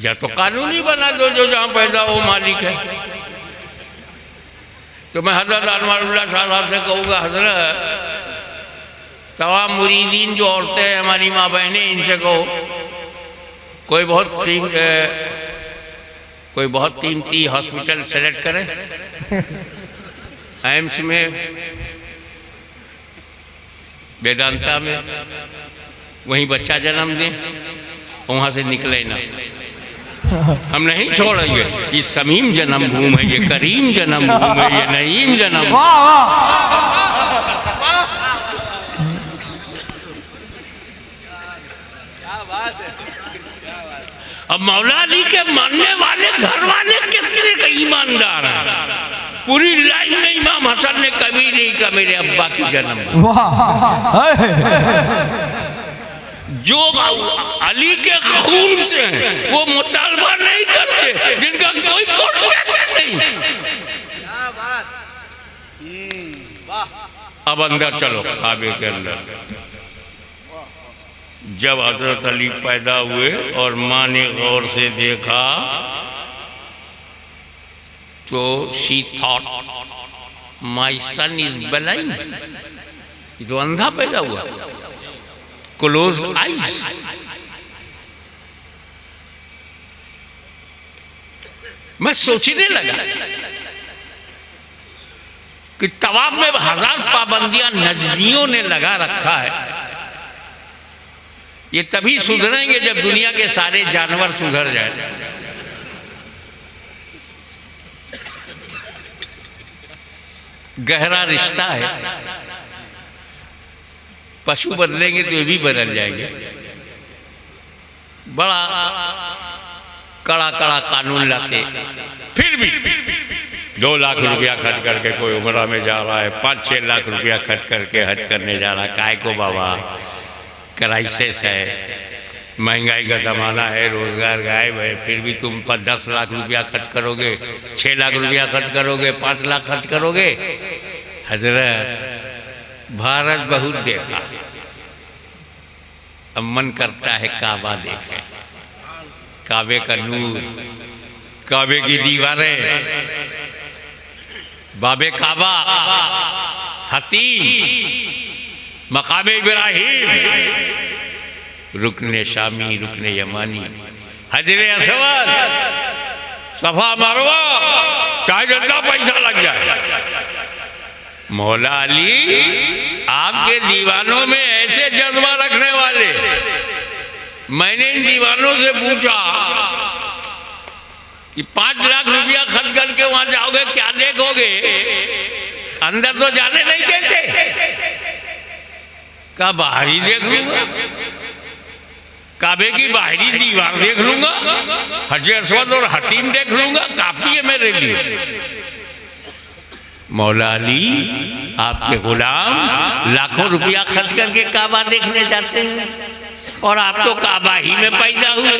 या तो कानूनी बना दो जो जहां पैदा हो मालिक है। तो मैं हजरत अनवारुल्लाह साहब से कहूँगा, हजरत तमाम मुरीदीन जो औरतें हैं, हमारी माँ बहनें, इनसे कहो कोई बहुत कीमती हॉस्पिटल सेलेक्ट करें, एम्स में, वेदांता में, वहीं बच्चा जन्म दें, वहाँ से निकले ना। हम नहीं छोड़ेंगे। ये समीम जन्मभूमि है, ये करीम जन्मभूमि है, ये नईम जन्म। अब मौला अली के मानने वाले घर वाले कितने का ईमानदार हैं। पूरी लाइन में इमाम हसन ने कभी नहीं कहा मेरे अब्बा की जन्म। जो अली के खून से हैं वो मुतालबा नहीं करते, जिनका कोई कॉन्टैक्ट नहीं। अब अंदर चलो, काबे के अंदर। जब हजरत अली पैदा हुए और माँ ने गौर से देखा तो she thought my son is blind, तो अंधा पैदा हुआ। Close eyes. मैं सोचने लगा कि तवाब में 1000 पाबंदियां नजदियों ने लगा रखा है। ये तभी सुधरेंगे जब दुनिया के सारे जानवर सुधर जाए। गहरा रिश्ता है, पशु बदलेंगे तो ये भी बदल जाएंगे। बड़ा कड़ा कड़ा कानून लाते, फिर भी 2 लाख रुपया खर्च करके कोई उमरा में जा रहा है, 5-6 लाख रुपया खर्च करके हज करने जा रहा है। काय को बाबा, क्राइसिस है, महंगाई का ज़माना है, रोजगार गायब है, फिर भी तुम पर 10 लाख रुपया खर्च करोगे, 6 लाख रुपया खर्च करोगे, 5 लाख खर्च करोगे। हजरत भारत बहुत देखा, अब मन करता है काबा देखें, काबे का नूर, काबे की दीवारें, बाबे काबा, हतीम, मकाम इब्राहिम, रुकने शामी, रुकने यमानी, हजरे असवद, सफा मरवा, चाहे जितना पैसा लग जाए। मौला अली आपके दीवानों में ऐसे जज्बा रखने वाले। मैंने इन दीवानों से पूछा कि 5 लाख रुपया खर्च करके वहां जाओगे, क्या देखोगे? अंदर तो जाने नहीं देते। का बाहरी देख लूंगा, काबे की बाहरी दीवार देख लूंगा, हजर अस्वद और हतीम देख लूंगा, काफी है मेरे लिए। मौला अली आपके गुलाम लाखों रुपया खर्च करके काबा देखने जाते हैं और आप तो काबा ही में पैदा हुए।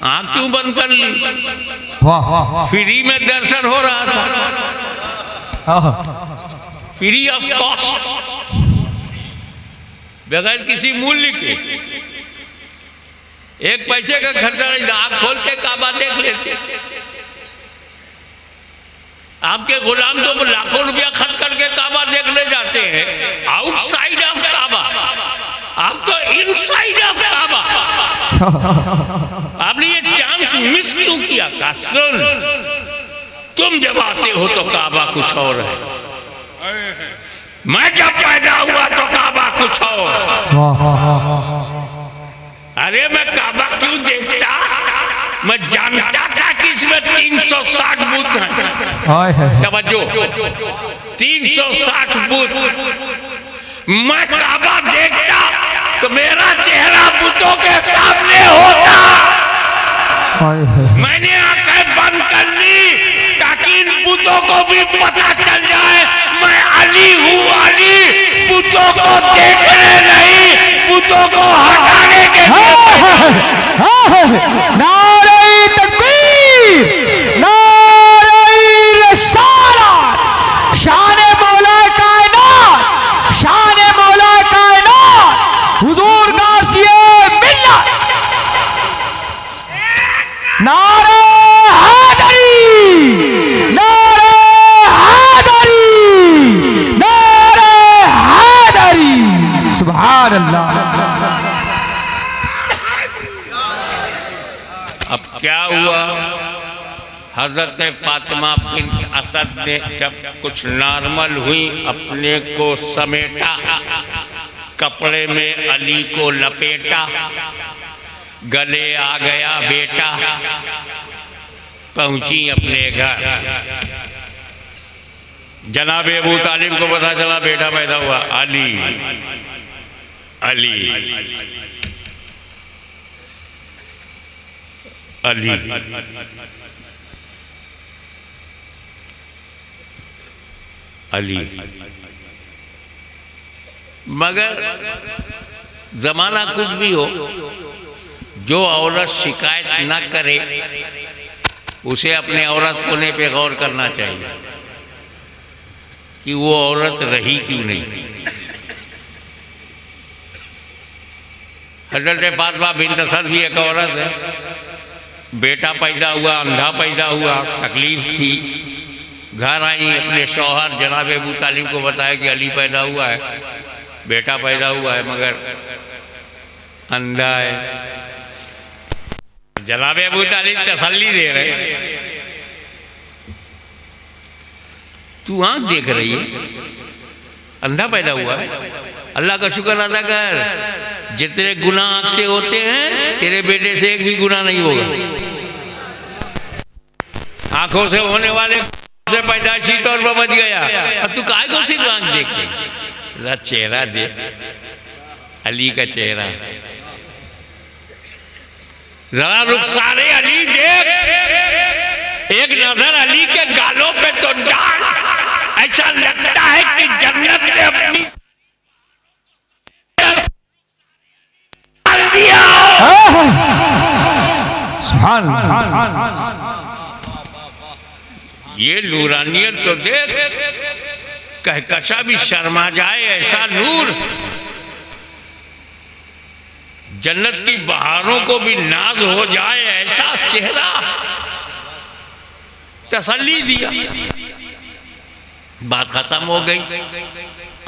आँख क्यों बंद कर ली? फ्री में दर्शन हो रहा था, फ्री ऑफ कॉस्ट, बगैर किसी मूल्य के। 1 पैसे का खर्चा नहीं था, आँख खोल के काबा देख लेते। आपके गुलाम तो लाखों रुपया खर्च करके काबा देखने जाते हैं, आउटसाइड ऑफ काबा। आप तो इनसाइड ऑफ काबा। आपने ये चांस मिस क्यों किया? का सुन, तुम जब आते हो तो काबा कुछ और है, मैं जब पैदा हुआ तो काबा कुछ और। अरे मैं काबा क्यों देखता? मैं जानता था कि इसमें 360 बुत हैं। तवज्जो, 360 बुत। मैं काबा देखता तो मेरा चेहरा बुतों के सामने होता। मैंने आंखें बंद कर ली ताकि इन बुतों को भी पता चल जाए मैं अली हूँ। अली बुतों को देखने नहीं, बुतों को हटाने के लिए। नारे तकबीर, नारे रिसालत, शान मौला कायनात, शान मौला कायनात, हुजूर गाज़िए मिल्लत, नारे हैदरी, नारे हैदरी, नारे हैदरी। सुभान अल्लाह। अब क्या हुआ? हजरत फातिमा बिन्त असद ने जब कुछ नॉर्मल हुई, अपने को समेटा, कपड़े में अली को लपेटा, गले आ गया बेटा, पहुंची अपने घर। जनाब अबू तालिब को पता चला बेटा पैदा हुआ। अली अली अली अली। मगर जमाना कुछ भी हो, जो औरत शिकायत न करे उसे अपने औरत होने पे गौर करना चाहिए कि वो औरत रही क्यों नहीं। हज़रत फातिमा बिन्त असद भी एक औरत है। बेटा पैदा हुआ, अंधा पैदा हुआ, तकलीफ थी। घर आई, अपने शौहर जनाब अबू तालिब को बताया कि अली पैदा हुआ है, बेटा पैदा हुआ है मगर अंधा है। जनाब अबू तालिब तसल्ली दे रहे, तू आंख देख रही है, अंधा पैदा हुआ है, अल्लाह का शुक्र अदा कर। जितने गुनाह आंख से होते हैं तेरे बेटे से एक भी गुनाह नहीं होगा। आंखों से होने वाले से पैदाइशी तौर पर बच गया। अब तू काहे को सिर्फ आंख देख के? जरा चेहरा देख, अली का चेहरा, जरा रुखसारे अली देख, एक नजर अली के गालों पे तो डाल। ऐसा लगता है कि जन्नत ने अपनी दिया। ये नूरानियत तो देख, कहकशा भी शर्मा जाए ऐसा नूर। जन्नत की बहारों को भी नाज हो जाए ऐसा चेहरा, तसल्ली दिया। बात खत्म हो गई।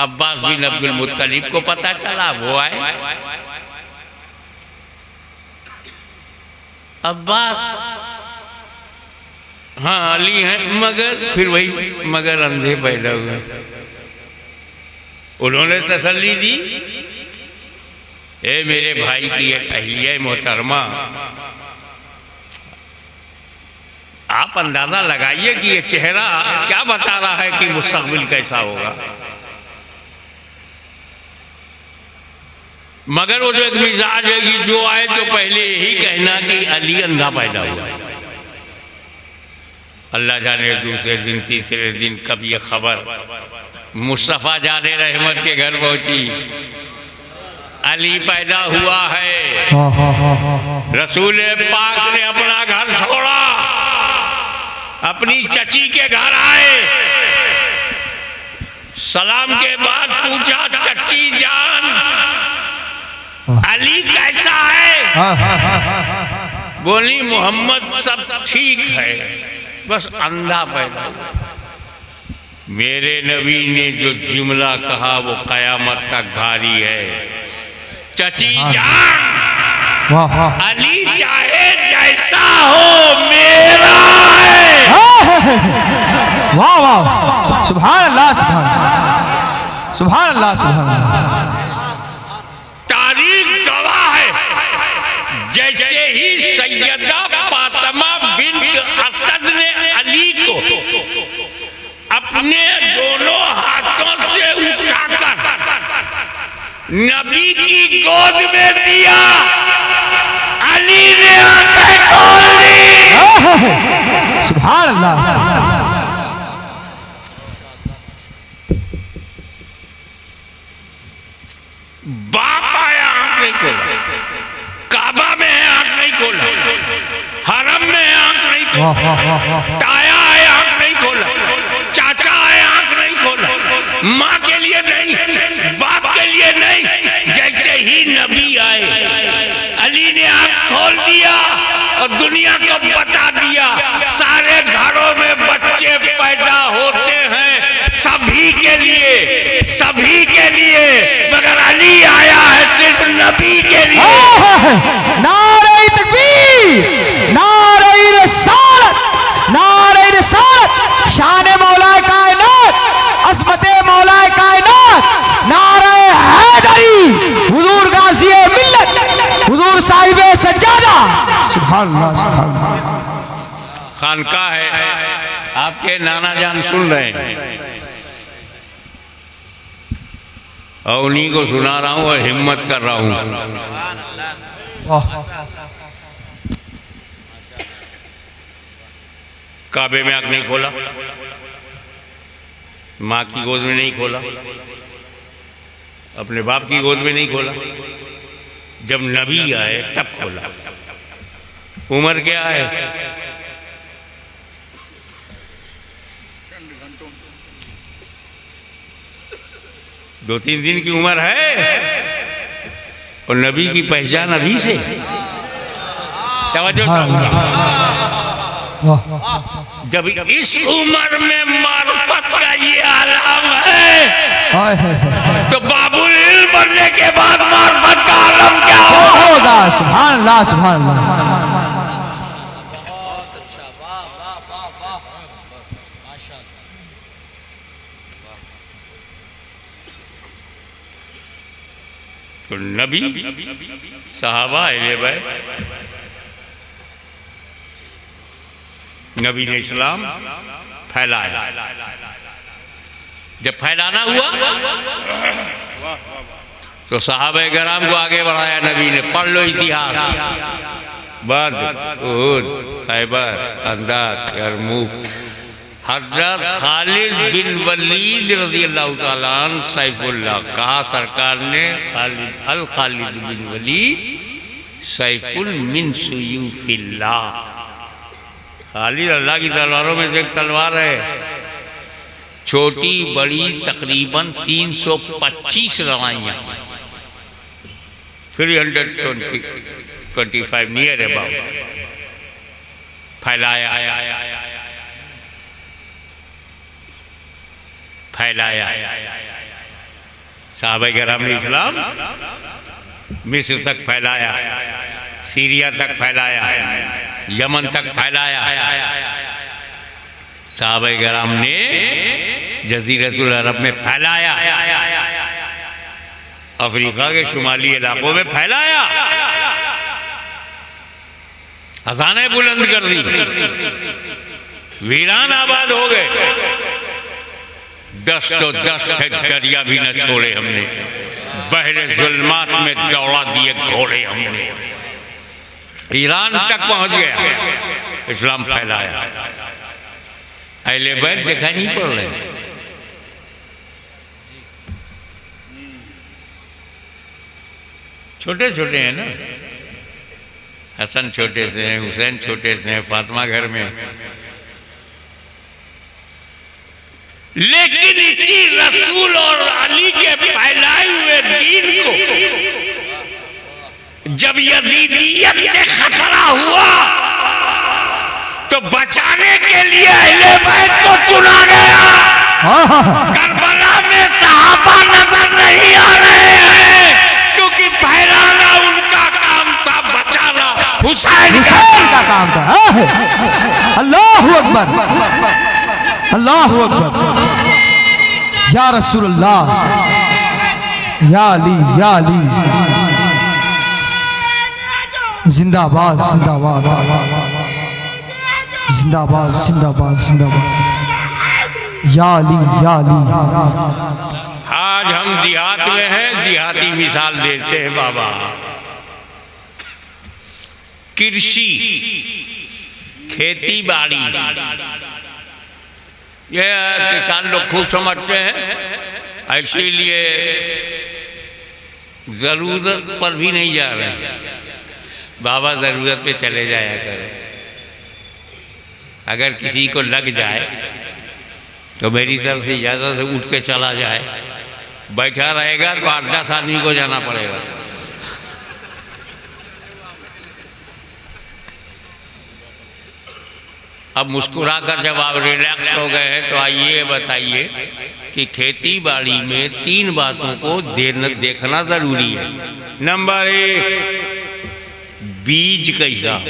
अब्बास बिन अब्दुल मुत्तलिब को पता चला, वो आए। अब्बास हाँ अली हैं, मगर फिर वही मगर अंधे पैदा हुए। उन्होंने तसल्ली दी, ए मेरे भाई की अहलिया मोहतरमा, आप अंदाजा लगाइए कि ये चेहरा क्या बता रहा है कि मुस्तकबिल कैसा होगा। मगर वो जो एक मिजाज है कि जो आए तो पहले यही कहना कि अली अंधा पैदा हुआ। अल्लाह जाने दूसरे दिन तीसरे दिन कब ये खबर मुस्तफ़ा जाने रहमत के घर पहुंची, अली पैदा हुआ है। रसूल पाक ने अपना घर छोड़ा, अपनी चची के घर आए। सलाम के बाद पूछा, चची जान अली कैसा है? बोली मोहम्मद सब ठीक है, बस अंधा पैदा हुआ। मेरे नबी ने जो जुमला कहा वो कयामत तक भारी है। चची जान अली चाहे जैसा हो मेरा है। वाह वाह, सुभान अल्लाह, सुभान अल्लाह, सुभान अल्लाह, सुभान अल्लाह। तारीख गवाह है, जैसे ही सैयदा फातिमा बिन्त असद ने अली को अपने दोनों हाथों से उठाकर नबी की गोद में दिया, अली ने आंखें खोल दी। सुभान अल्लाह। बाप आया, आंख नहीं खोला। काबा में है, आंख नहीं खोला। हरम में है, आंख नहीं खोला। ताया है, आंख नहीं खोला। चाचा है, आंख नहीं खोला। माँ के लिए नहीं, बाप के लिए नहीं। जैसे ही नबी आए, अली ने आंख खोल दिया और दुनिया को बता दिया। सारे घरों में बच्चे पैदा होते हैं सभी के लिए, सभी के लिए, मगर अली आया है सिर्फ नबी के लिए। नारे तकबीर, नारे रिसालत, नारे रिसालत, शान मौलाए कायनात, असमते मौलाए कायनात, नारे हैदरी, हुजूर गाज़ी मिल्लत, हुजूर साहिबे सज्जादा। सुभान अल्लाह, सुभान अल्लाह। खानका है, आपके नाना जान सुन रहे हैं और उन्हीं को सुना रहा हूं और हिम्मत कर रहा हूं। काबे में आंख नहीं खोला, माँ की गोद में नहीं खोला, अपने बाप की गोद में नहीं खोला। जब नबी आए तब खोला। उम्र क्या है? दो तीन दिन की उम्र है और नबी की पहचान अभी से। तवज्जो चाहूंगा, जब इस उम्र में मार्फत का ये आलम है तो बाबुल इल्म बनने के बाद मार्फत का आलम क्या होगा? सुभान अल्लाह, सुभान अल्लाह। तो नबी सहाबा अहले बैत, नबी ने इस्लाम फैलाया। जब फैलाना हुआ तो सहाबा कराम को आगे बढ़ाया नबी ने। पढ़ लो इतिहास, बद्र, उहुद, खैबर, खंदक, यरमुक। हजरत खालिद बिन वलीद रज़ी अल्लाह ताला अन्हु सैफुल्लाह कहा सरकार ने, खालिद बिन वलीद सैफुल मिन सुयूफिल्लाह। खालिद अल्लाह की तलवारों में से एक तलवार है, छोटी बड़ी तकरीबन 325 लड़ाइयाँ। 325 नियर अबाउट फैलाया फैलाया। सहाबा किराम ने इस्लाम मिस्र तक फैलाया, सीरिया तक फैलाया, यमन तक फैलाया। सहाबा किराम ने जज़ीरतुल अरब में फैलाया, अफ्रीका के शुमाली इलाकों में फैलाया, अज़ानें बुलंद कर दी, वीरान आबाद हो गए। 10 तो 10 दरिया भी न छोड़े हमने, बहरे जुल्मात में दौड़ा दिए घोड़े हमने। ईरान तक पहुंच गया, इस्लाम फैलाया। अहले बैत दिखाई नहीं पड़ रहे, छोटे छोटे हैं ना। हसन छोटे से हैं, हुसैन छोटे से हैं, फातिमा घर में। लेकिन इसी रसूल और अली के फैलाए हुए दीन को जब यजीदियत से खतरा हुआ तो बचाने के लिए अहले बैत को चुना गया। करबला में सहाबा नजर नहीं आ रहे हैं क्योंकि फैलाना उनका काम था, बचाना हुसैन का काम था। अल्लाहु अकबर, अल्लाहु अकबर। या रसूलल्लाह, या अली, या अली। जिंदाबाद जिंदाबाद जिंदाबाद जिंदाबाद जिंदाबाद। या अली, या अली। आज हम देहात में हैं, देहाती मिसाल देते हैं बाबा। कृषि, खेती बाड़ी, ये किसान लोग खूब समझते हैं, इसीलिए जरूरत पर भी नहीं जा रहे हैं। बाबा जरूरत पे चले जाया करो। अगर किसी को लग जाए तो मेरी तरफ से इजाज़त से उठ के चला जाए, बैठा रहेगा तो 8-10 आदमी को जाना पड़ेगा। अब मुस्कुरा कर जब आप रिलैक्स हो गए हैं तो आइए बताइए कि खेती बाड़ी में 3 बातों को देखना ज़रूरी है। नंबर 1, बीज कैसा,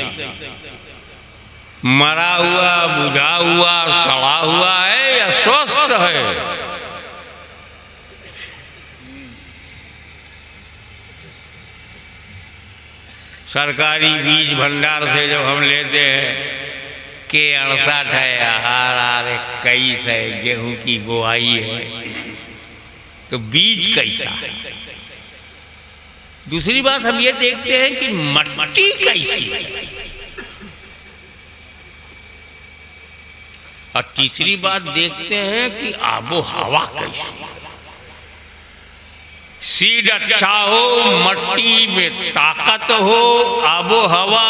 मरा हुआ, बुझा हुआ, सड़ा हुआ है या स्वस्थ है। सरकारी बीज भंडार से जब हम लेते हैं के 68 है, RR21 है, गेहूं की बुआई है, तो बीज कैसा है। दूसरी बात हम ये देखते हैं कि मट्टी कैसी है, और तीसरी बात देखते हैं कि आबो हवा कैसी है। सीड अच्छा हो, मट्टी में ताकत हो, आबो हवा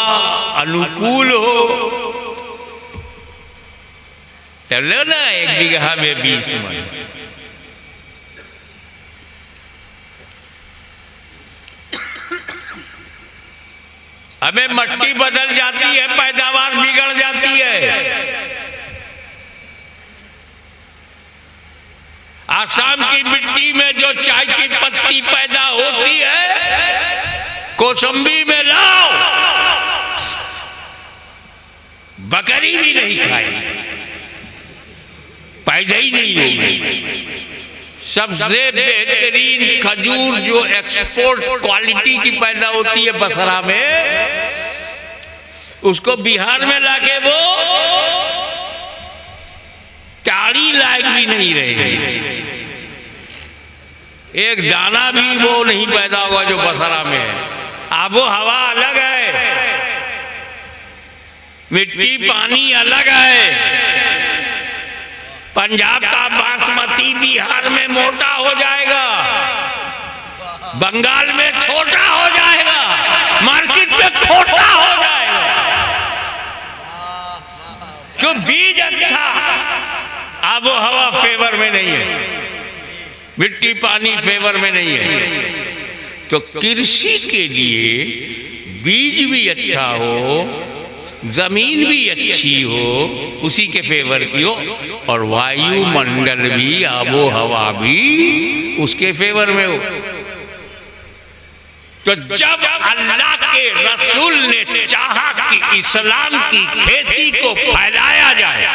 अनुकूल हो, चलो ना 1 बीघा में 20 मन। हमें मट्टी बदल जाती है, पैदावार बिगड़ जाती है। आसाम की मिट्टी में जो चाय की पत्ती पैदा होती है, कौशंबी में लाओ, बकरी भी नहीं खाएगी, पैदा ही नहीं होगी। सबसे बेहतरीन खजूर जो एक्सपोर्ट क्वालिटी की पैदा होती है बसरा में, उसको बिहार में लाके वो चाड़ी लायक भी नहीं रहेगी, एक दाना भी वो नहीं पैदा होगा जो बसरा में है। आबो हवा अलग है, मिट्टी पानी अलग है। पंजाब का बासमती बिहार में मोटा हो जाएगा, बंगाल में छोटा हो जाएगा, मार्केट में खोटा हो जाएगा। क्यों? बीज अच्छा, आबो हवा फेवर में नहीं है, मिट्टी पानी फेवर में नहीं है। तो कृषि के लिए बीज भी अच्छा हो, जमीन भी अच्छी हो, उसी के फेवर की हो, और वायुमंडल भी, आबो हवा भी उसके फेवर में हो। तो जब अल्लाह के रसूल ने चाहा कि इस्लाम की खेती को फैलाया जाए,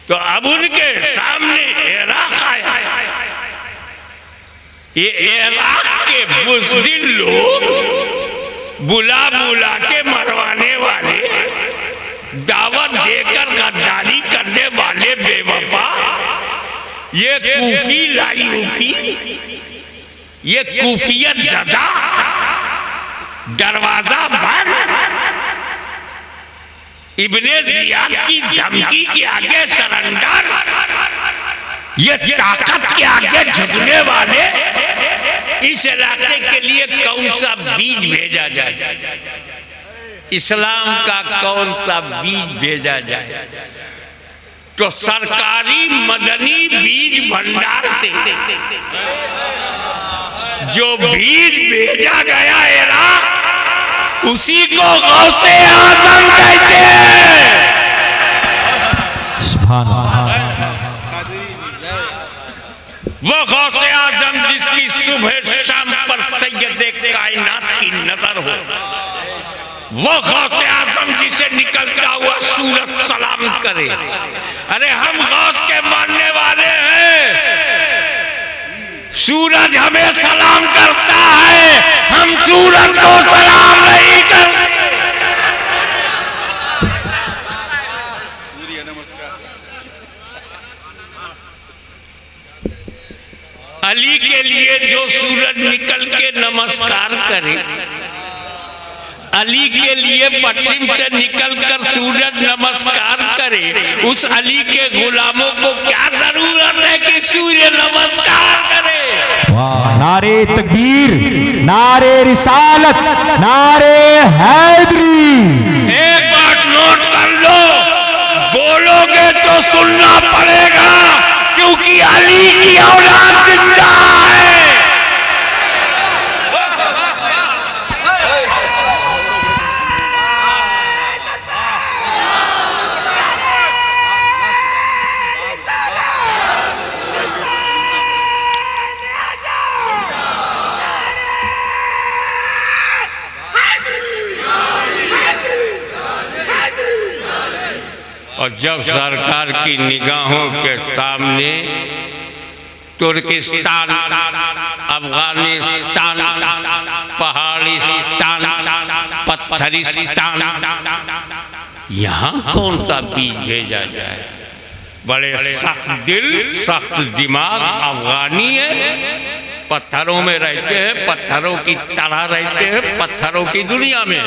तो अब उनके सामने इराक आया। ये इराक के बुज़दिल लोग, बुला बुला के मरवाने वाले, दावत देकर गद्दारी करने वाले बेवफा, ये कूफी लायूफी, ये कूफियत ज़दा, दरवाजा बंद, इब्ने जियाद की धमकी के आगे सरेंडर, ये ताकत के आगे झुकने वाले, इस इलाके के लिए कौन सा बीज भेजा जाए? इस्लाम का कौन सा बीज भेजा जाए? तो सरकारी मदनी बीज भंडार से जो बीज भेजा गया इराक, उसी को गौसे आजम कहते हैं। सुभान अल्लाह। वो गौसे आजम जिसकी सुबह शाम पर सैयदे कायनात की नजर हो, वो गौसे आजम जिसे निकलता हुआ सूरज सलाम करे। अरे हम गौस के मानने वाले हैं, सूरज हमें सलाम करता है, हम सूरज को सलाम नहीं करते। अली के लिए जो सूरज निकल के नमस्कार करे, अली के लिए पश्चिम से निकलकर सूरज नमस्कार करे, उस अली के गुलामों को क्या जरूरत है कि सूर्य नमस्कार करे? वाह, नारे तकबीर, नारे रिसालत, नारे हैदरी। एक बात नोट कर लो, बोलोगे तो सुनना पड़ेगा, क्योंकि अली की औलाद जिंदा है। और जब सरकार की निगाहों के सामने तुर्किस्तान, अफगानिस्तान, पहाड़िस्तान, पत्थरिस्तान, यहाँ कौन सा बीज भेजा जाए? बड़े सख्त दिल, सख्त दिमाग अफगानी है, पत्थरों में रहते हैं, पत्थरों की तरह रहते हैं, पत्थरों की दुनिया में।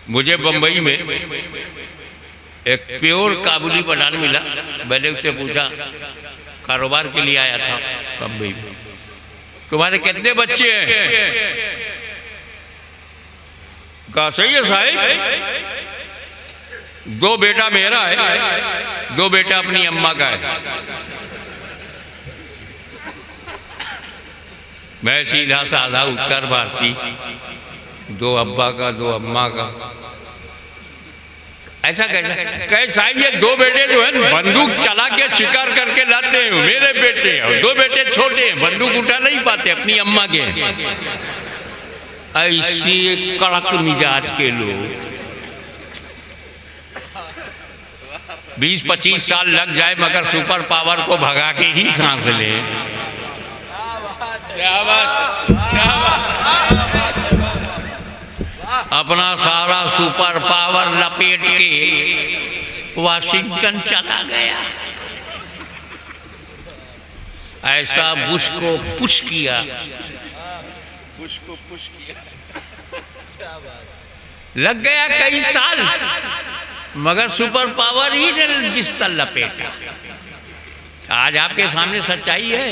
मुझे बंबई में एक प्योर काबुली पठान मिला। मैंने उससे पूछा, कारोबार के लिए आया था बंबई में, तुम्हारे कितने बच्चे हैं? कहा सही है साहब, 2 बेटा मेरा है, 2 बेटा अपनी अम्मा का है। मैं सीधा साधा उत्तर भारती, 2 अब्बा का 2 अम्मा का। ऐसा कैसा? कहे साहब ये 2 बेटे जो है बंदूक चला के शिकार करके लाते हैं, मेरे बेटे हैं, और 2 बेटे छोटे हैं, बंदूक उठा नहीं पाते, अपनी अम्मा के। ऐसे कड़क मिजाज के लोग 20-25 साल लग जाए मगर सुपर पावर को भगा के ही सांस ले। अपना सारा सुपर पावर लपेट के वाशिंगटन चला गया। ऐसा बुश को पुश किया, लग गया कई साल, मगर सुपर पावर ही ने बिस्तर लपेटा। आज आपके सामने सच्चाई है।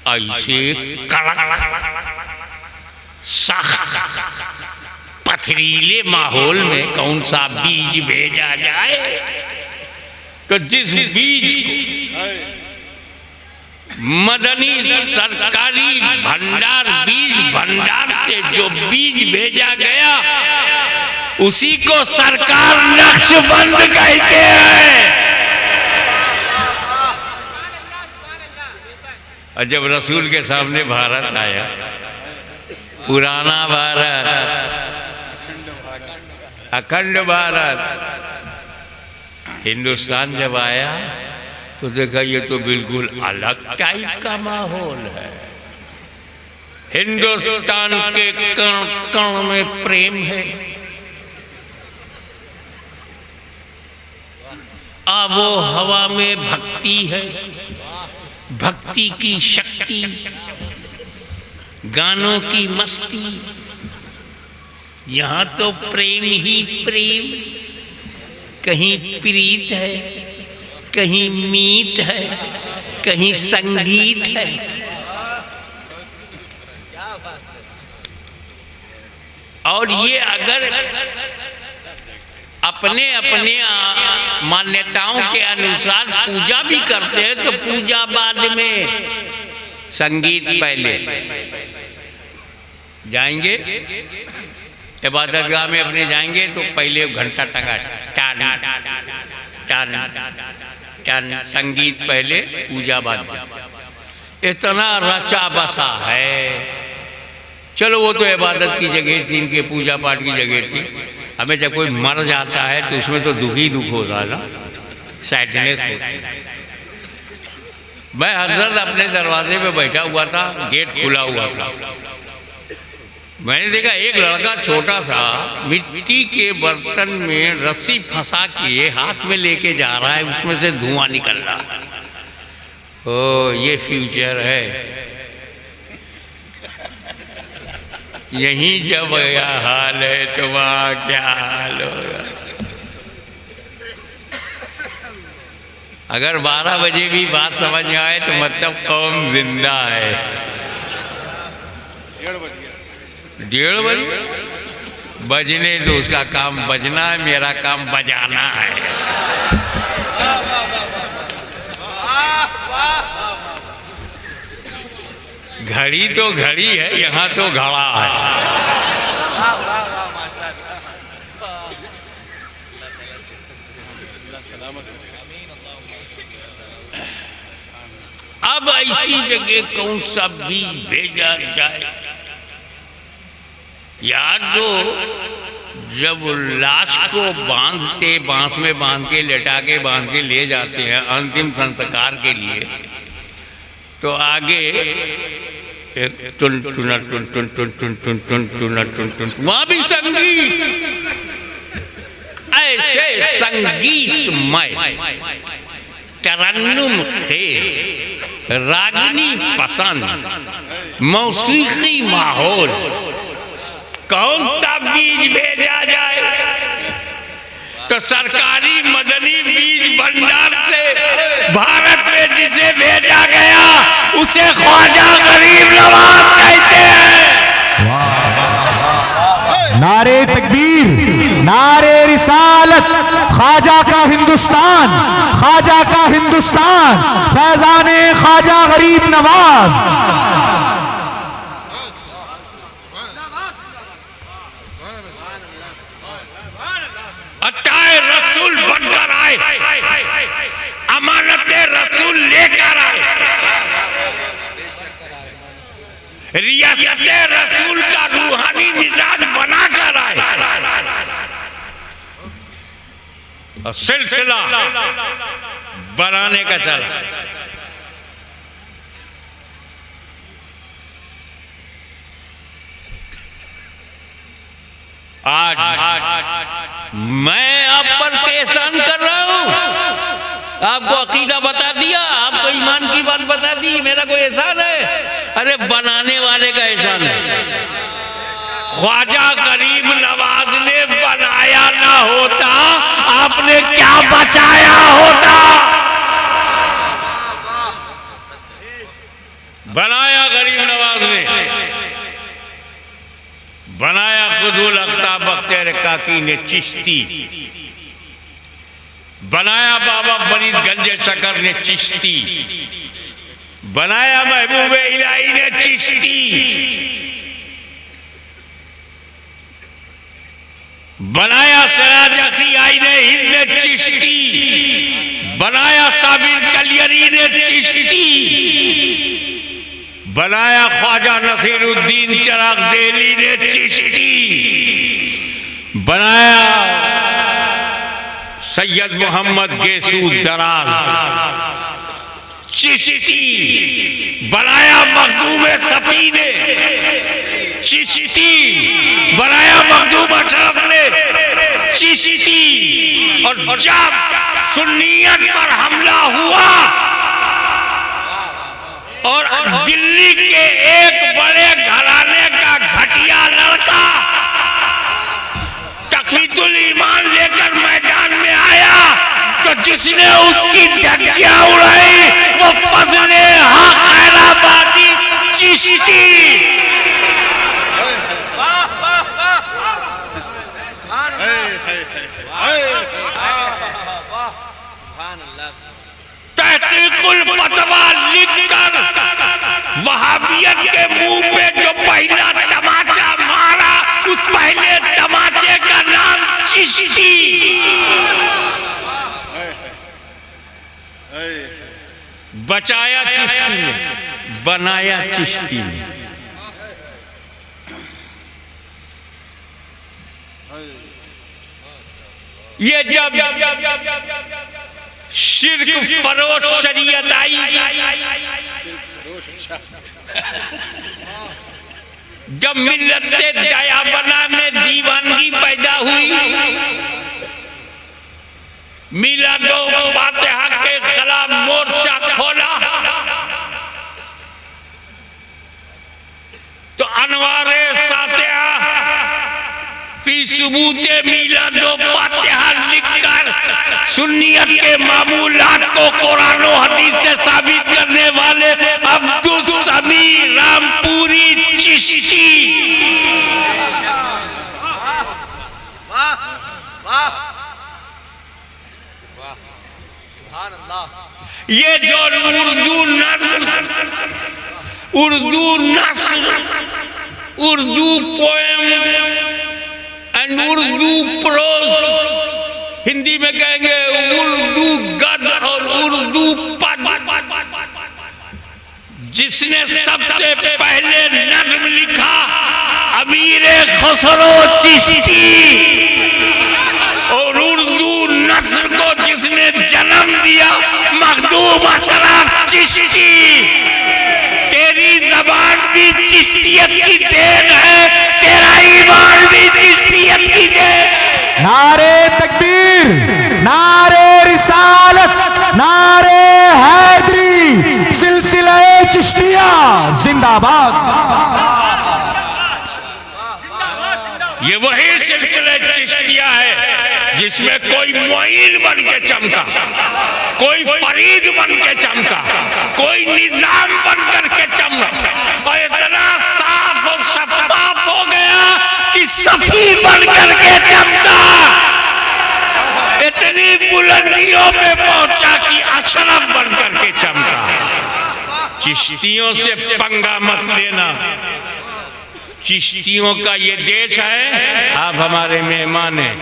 ऐसे कड़क सख्त पथरीले माहौल में कौन सा बीज भेजा जाए? तो जिस बीज को मदनी सरकारी भंडार बीज भंडार से जो बीज भेजा गया उसी को सरकार नक्शबंद कहते हैं। और जब रसूल के सामने भारत आया, पुराना भारत, अखंड भारत, हिंदुस्तान जब आया तो देखा ये तो बिल्कुल अलग टाइप का माहौल है। हिंदुस्तान के कण कण में प्रेम है, आबो हवा में भक्ति है, भक्ति की शक्ति, गानों की मस्ती, यहाँ तो प्रेम ही प्रेम, कहीं प्रीत है, कहीं मीत है, कहीं संगीत है। और ये अगर अपने अपने मान्यताओं के अनुसार पूजा भी करते हैं तो पूजा बाद में, संगीत पहले। जाएंगे इबादतगाह में अपने जाएंगे तो पहले घंटा टंगा टान टान टान, संगीत पहले पूजा बाद में। इतना रचा बसा है। चलो वो तो इबादत की जगह थी, इनके पूजा पाठ की जगह थी। हमें जब कोई मर जाता है तो उसमें तो दुख ही दुख होता है ना, सैडनेस होता है। मैं हजरत अपने दरवाजे पे बैठा हुआ था, गेट खुला हुआ था। मैंने देखा एक लड़का छोटा सा मिट्टी के बर्तन में रस्सी फंसा के हाथ में लेके जा रहा है, उसमें से धुआं निकल रहा है। ओ ये फ्यूचर है। यहीं जब यह हाल है तो वहाँ क्या हाल होगा। अगर 12 बजे भी बात समझ में आए तो मतलब कौम जिंदा है। 1:30 बजे बजने तो उसका काम बजना है, मेरा काम बजाना है। घड़ी तो घड़ी है, यहाँ तो घड़ा है। अब ऐसी जगह कौन सा बीज भेजा जाए। यार जो जब लाश को बांधते, बांस में बांध के लेटा के बांध के ले जाते हैं अंतिम संस्कार के लिए, तो आगे टुन टुन टुन टुन टुन टुन टुन टुन टुन टुन टुन, वहां भी संगीत। ऐसे संगीतमय तरन्नुम खेज, रागिनी पसंद मौसीकी माहौल, कौन सा बीज भेजा जाए। तो सरकारी मदनी बीज भंडार से भारत में जिसे भेजा गया उसे ख्वाजा गरीब नवाज कहते हैं। नारे तकबीर, नारे रिसालत, ख्वाजा का हिंदुस्तान, ख्वाजा का हिंदुस्तान, फैजाने ख्वाजा गरीब नवाज। अताए रसूल बनकर आए, अमानते रसूल लेकर आए, रियासते रसूल का रूहानी मिजाज बनाकर आए। और सिलसिला बनाने का चला। आज मैं आप पर एहसान कर रहा हूं, आपको अकीदा बता दिया, आपको ईमान की बात बता दी, मेरा कोई एहसान है? अरे बनाने वाले का एहसान है। ख्वाजा गरीब नवाज ने बनाया ना होता, आपने क्या बचाया होता। बनाया गरीब नवाज ने, बनाया खुदुल अख्ताब बख्तियार काकी ने चिश्ती, बनाया बाबा फरीद गंज शकर ने चिश्ती, बनाया महबूब इलाही ने चिश्ती, बनाया सिराज अखियाई ने हिंद ने चिश्ती, बनाया साबिर कलियरी ने चिश्ती, बनाया ख्वाजा नसीरुद्दीन चिराग देली ने चिश्ती, बनाया सैयद मोहम्मद गेसू दराज चिश्ती, बनाया मखदूम सफी ने चिश्ती, बनाया मखदूम अशरफ ने चिश्ती। और जब सुन्नियत पर हमला हुआ और दिल्ली के एक बड़े घराने का घटिया लड़का तकवीतुल ईमान लेकर मैदान में आया तो जिसने उसकी धज्जियां उड़ाई वो फजले हक खैराबादी चिश्ती। तहकीकुल फतवा लिखकर वहाबियत के मुंह पे जो पहला तमाचा मारा उस पहले तमाचे का नाम चिश्ती। बचाया चिश्ती ने, बनाया चिश्ती ने। ये जब शिर्क फरोश शरीयत आई, जब मिल्लत दयाबना में दीवानगी पैदा हुई, मिलादो फातिहा के खिलाफ मोर्चा खोला तो अनवारे सातिहा फी सुबूते मिलादो फातिहा लिखकर सुन्नियत के मामूलात को कुरान और हदीस से साबित करने वाले अब्दुल समी रामपुरी चिश्ती। ये जो Urdu poem and Urdu prose, Hindi में कहेंगे उर्दू गद और उर्दू पद, जिसने सबसे पहले नज्म लिखा अमीर खुसरो चिश्ती, और उर्दू नस्र को जिसने जन्म दिया मखदूम अशरफ चिश्ती। तेरी जबान भी चिश्तियत की देन है, तेरा ईमान भी चिश्तियत की देन। नारे तकबीर, नारे रिसालत, नारे हैदरी, सिलसिला चिश्तिया जिंदाबाद। ये वही सिलसिला चिश्तिया है जिसमें कोई मोइन बन के चमका, कोई फरीद बन के चमका, कोई निजाम बन करके चमका, और इतना साफ और शफाफ हो गया कि सफी बन करके चमका, इतनी बुलंदियों पे पहुंचा कि अशरफ बन करके चमका। चिश्तियों से पंगा मत लेना, चिश्तियों का ये देश है, आप हमारे मेहमान हैं।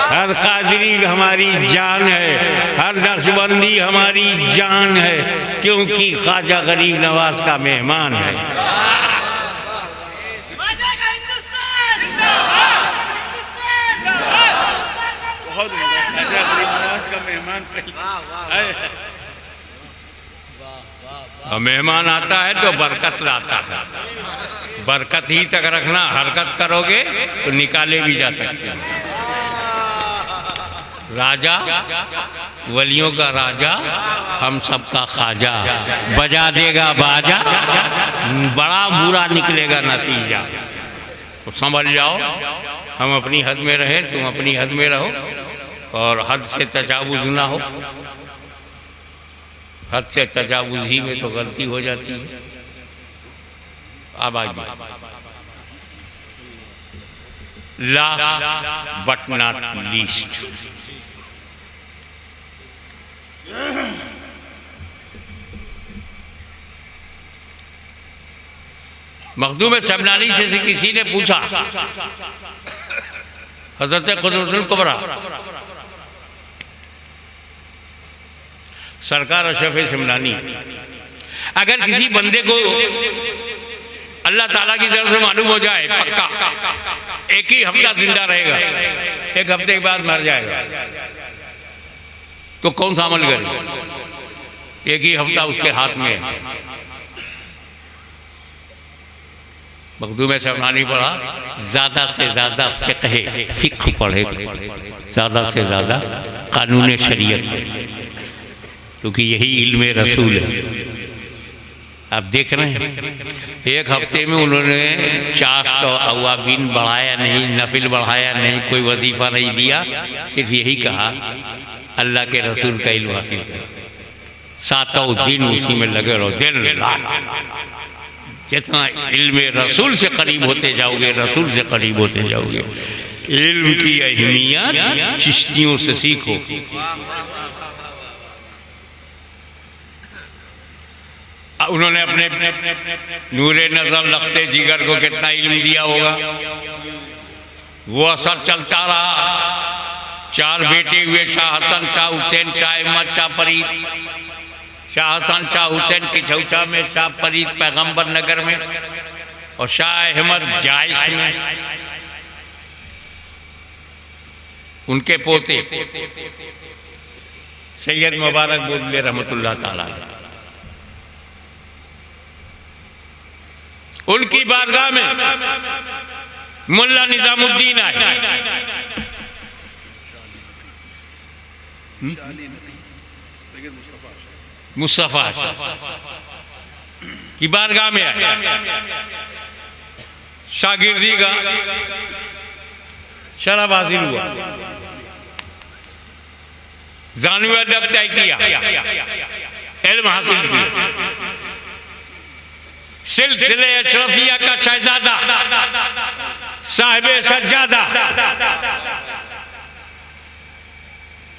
हर कादरी हमारी जान है, हर नक्शबंदी हमारी जान है, क्योंकि ख्वाजा गरीब नवाज का मेहमान है। बहुत ख्वाजा गरीब नवाज का मेहमान और मेहमान आता है तो बरकत लाता है, बरकत ही तक रखना, हरकत करोगे तो निकाले भी जा सकते हैं। राजा वलियों का राजा, हम सबका ख्वाजा, बजा देगा बाजा, बड़ा बुरा निकलेगा नतीजा। तो समझ जाओ, हम अपनी हद में रहे, तुम अपनी हद में रहो, और हद से तजावुज ना हो। हद से तजावुज ही में तो गलती हो जाती है। अब आइए, last but not least, Makhdoom Shamnani से किसी ने पूछा, हज़रत क़ुदरतुल कुबरा सरकार अशरफ शमनानी, अगर किसी बंदे को अल्लाह ताला की तरफ से मालूम हो जाए पक्का एक ही हफ्ता जिंदा रहेगा, एक हफ्ते के बाद मर जाएगा, तो कौन सा अमल करे? एक ही हफ्ता उसके हाथ में है। मखदूम शमनानी पढ़ा, ज़्यादा से ज़्यादा फ़िक़्ह पढ़े, ज़्यादा से ज़्यादा कानून शरीयत, क्योंकि यही इल्म रसूल है। आप देख रहे हैं एक हफ्ते में उन्होंने चाश्त और अवाबीन बढ़ाया नहीं, नफिल बढ़ाया नहीं, कोई वजीफ़ा नहीं दिया, सिर्फ यही कहा अल्लाह के रसूल का इल्म हासिल करो, सातों दिन उसी में लगे रहो, दिन रात। जितना इल्म रसूल से करीब होते जाओगे, रसूल से करीब होते जाओगे। इल्म की अहमियत चिश्तियों से सीखो। उन्होंने अपने नूरे नजर लगते जिगर को कितना इल्म दिया होगा, वो असर चलता रहा। 4 बेटे हुए, शाह हसन, शाह हुसैन, शाह अहमद, शाह फरीद। शाह हसन शाह हुसैन की छौचा में, शाह फरीद पैगंबर नगर में, और शाह अहमद जायश में। उनके पोते सैयद मुबारक बोदले रहमतुल्लाह ताला, उनकी बारगाह में मुल्ला निजामुद्दीन आए। मुस्तफा की बारगाह में आए, शागिर्दी का शरफ हासिल हुआ, जानू अदब तय किया, इल्म हासिल किया। सिलसिले अशरफिया का शहजादा साहिबे सज्जादा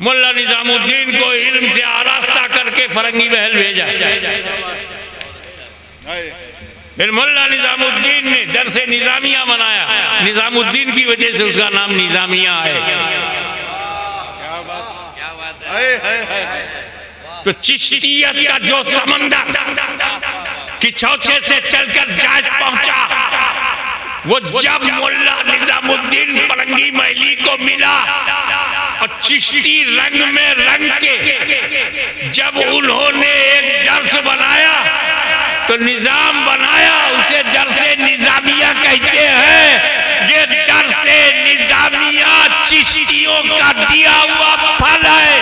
मुल्ला निजामुद्दीन को इल्म से आरास्ता करके फरंगी महल भेजा। फिर मुल्ला निजामुद्दीन ने दरसे निजामिया बनाया, निजामुद्दीन की वजह से उसका नाम निजामिया है। तो चिश्तियत का जो समंदर कि छौछे से चलकर जाज पहुंचा, वो जब मुल्ला निजामुद्दीन फरंगी महली को मिला और चिश्ती रंग में रंग के जब उन्होंने एक दर्स बनाया तो निजाम बनाया, उसे दर्से निजामिया कहते हैं। ये दर्से निजामिया चिश्तियों का दिया हुआ फल है।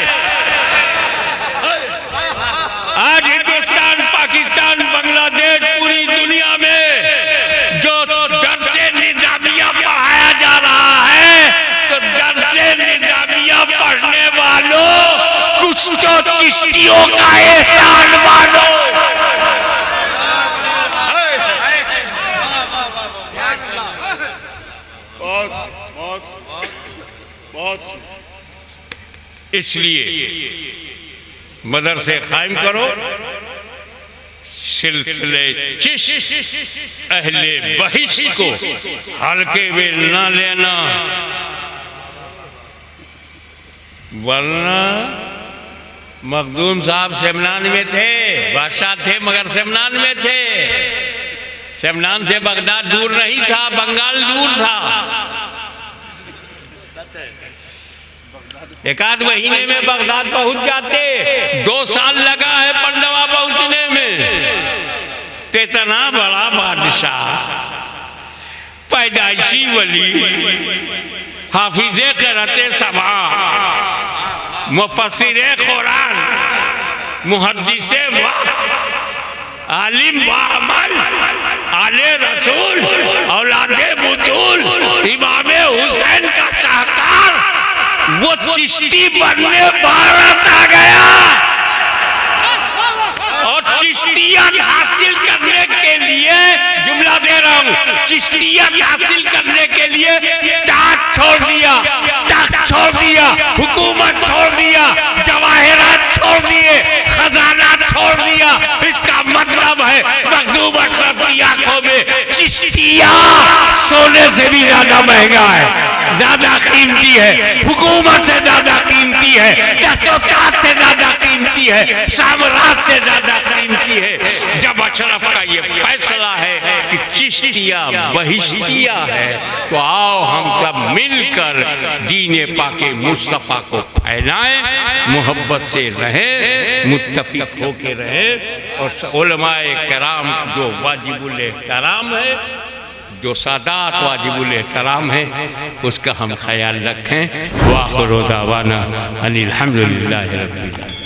आज हिंदुस्तान, पाकिस्तान, बांग्लादेश, पूरी दुनिया में जो दर्से निजामिया पढ़ाया जा रहा है, तो दर्से निजामिया पढ़ने वालों कुछ तो चिश्तियों का एहसान मानो। इसलिए मदरसे कायम करो, सिलसिले चिश्त अहले बहिश्त को हल्के में ना लेना, वरना मखदूम साहब सेमनान में थे, बादशाह थे मगर सेमनान में थे। सेमनान से बगदाद दूर नहीं था, बंगाल दूर था। एक आध महीने में बगदाद पहुंच जाते, 2 साल लगा है पंडवा पहुंचने में। तो इतना बड़ा बादशाह, पैदाइशी वली, हाफिजे क़िराते सबा, मुफस्सिरे कुरान, मुहद्दिसे वक्त, आलिम बाअमल, आले रसूल, औलादे बुतूल, इमामे हुसैन का शाहकार, वो चिश्ती बनने भारत आ गया और चिश्तियत हासिल करने के के लिए जुमला दे रहा हूँ, चिश्तियत हासिल करने के लिए ताज छोड़ दिया, तख्त छोड़ दिया, हुकूमत छोड़ दिया, जवाहिरात छोड़ दिए, खजाना छोड़ दिया। इसका मतलब है मखदूम अशरफ की आंखों में चिश्तिया सोने से भी ज्यादा महंगा है, ज्यादा कीमती है, हुकूमत से ज्यादा कीमती है, तख्त से ज्यादा कीमती है, साम्राज्य से ज्यादा कीमती है। जब अशरफ का ये फैसला है कि चिश्तिया बहिश्तिया है, तो आओ हम सब मिलकर दीन पाके मुस्तफ़ा को फैलाएं, मोहब्बत से रहें, मुत्तफिक होके रहें, और उलमाए कराम जो वाजिबुल एहतराम है, जो सादात वाजिबुल एहतराम है, उसका हम ख्याल रखें। वाखिर दावाना अनिल हम्दुलिल्लाहि रब्बिल आलमीन।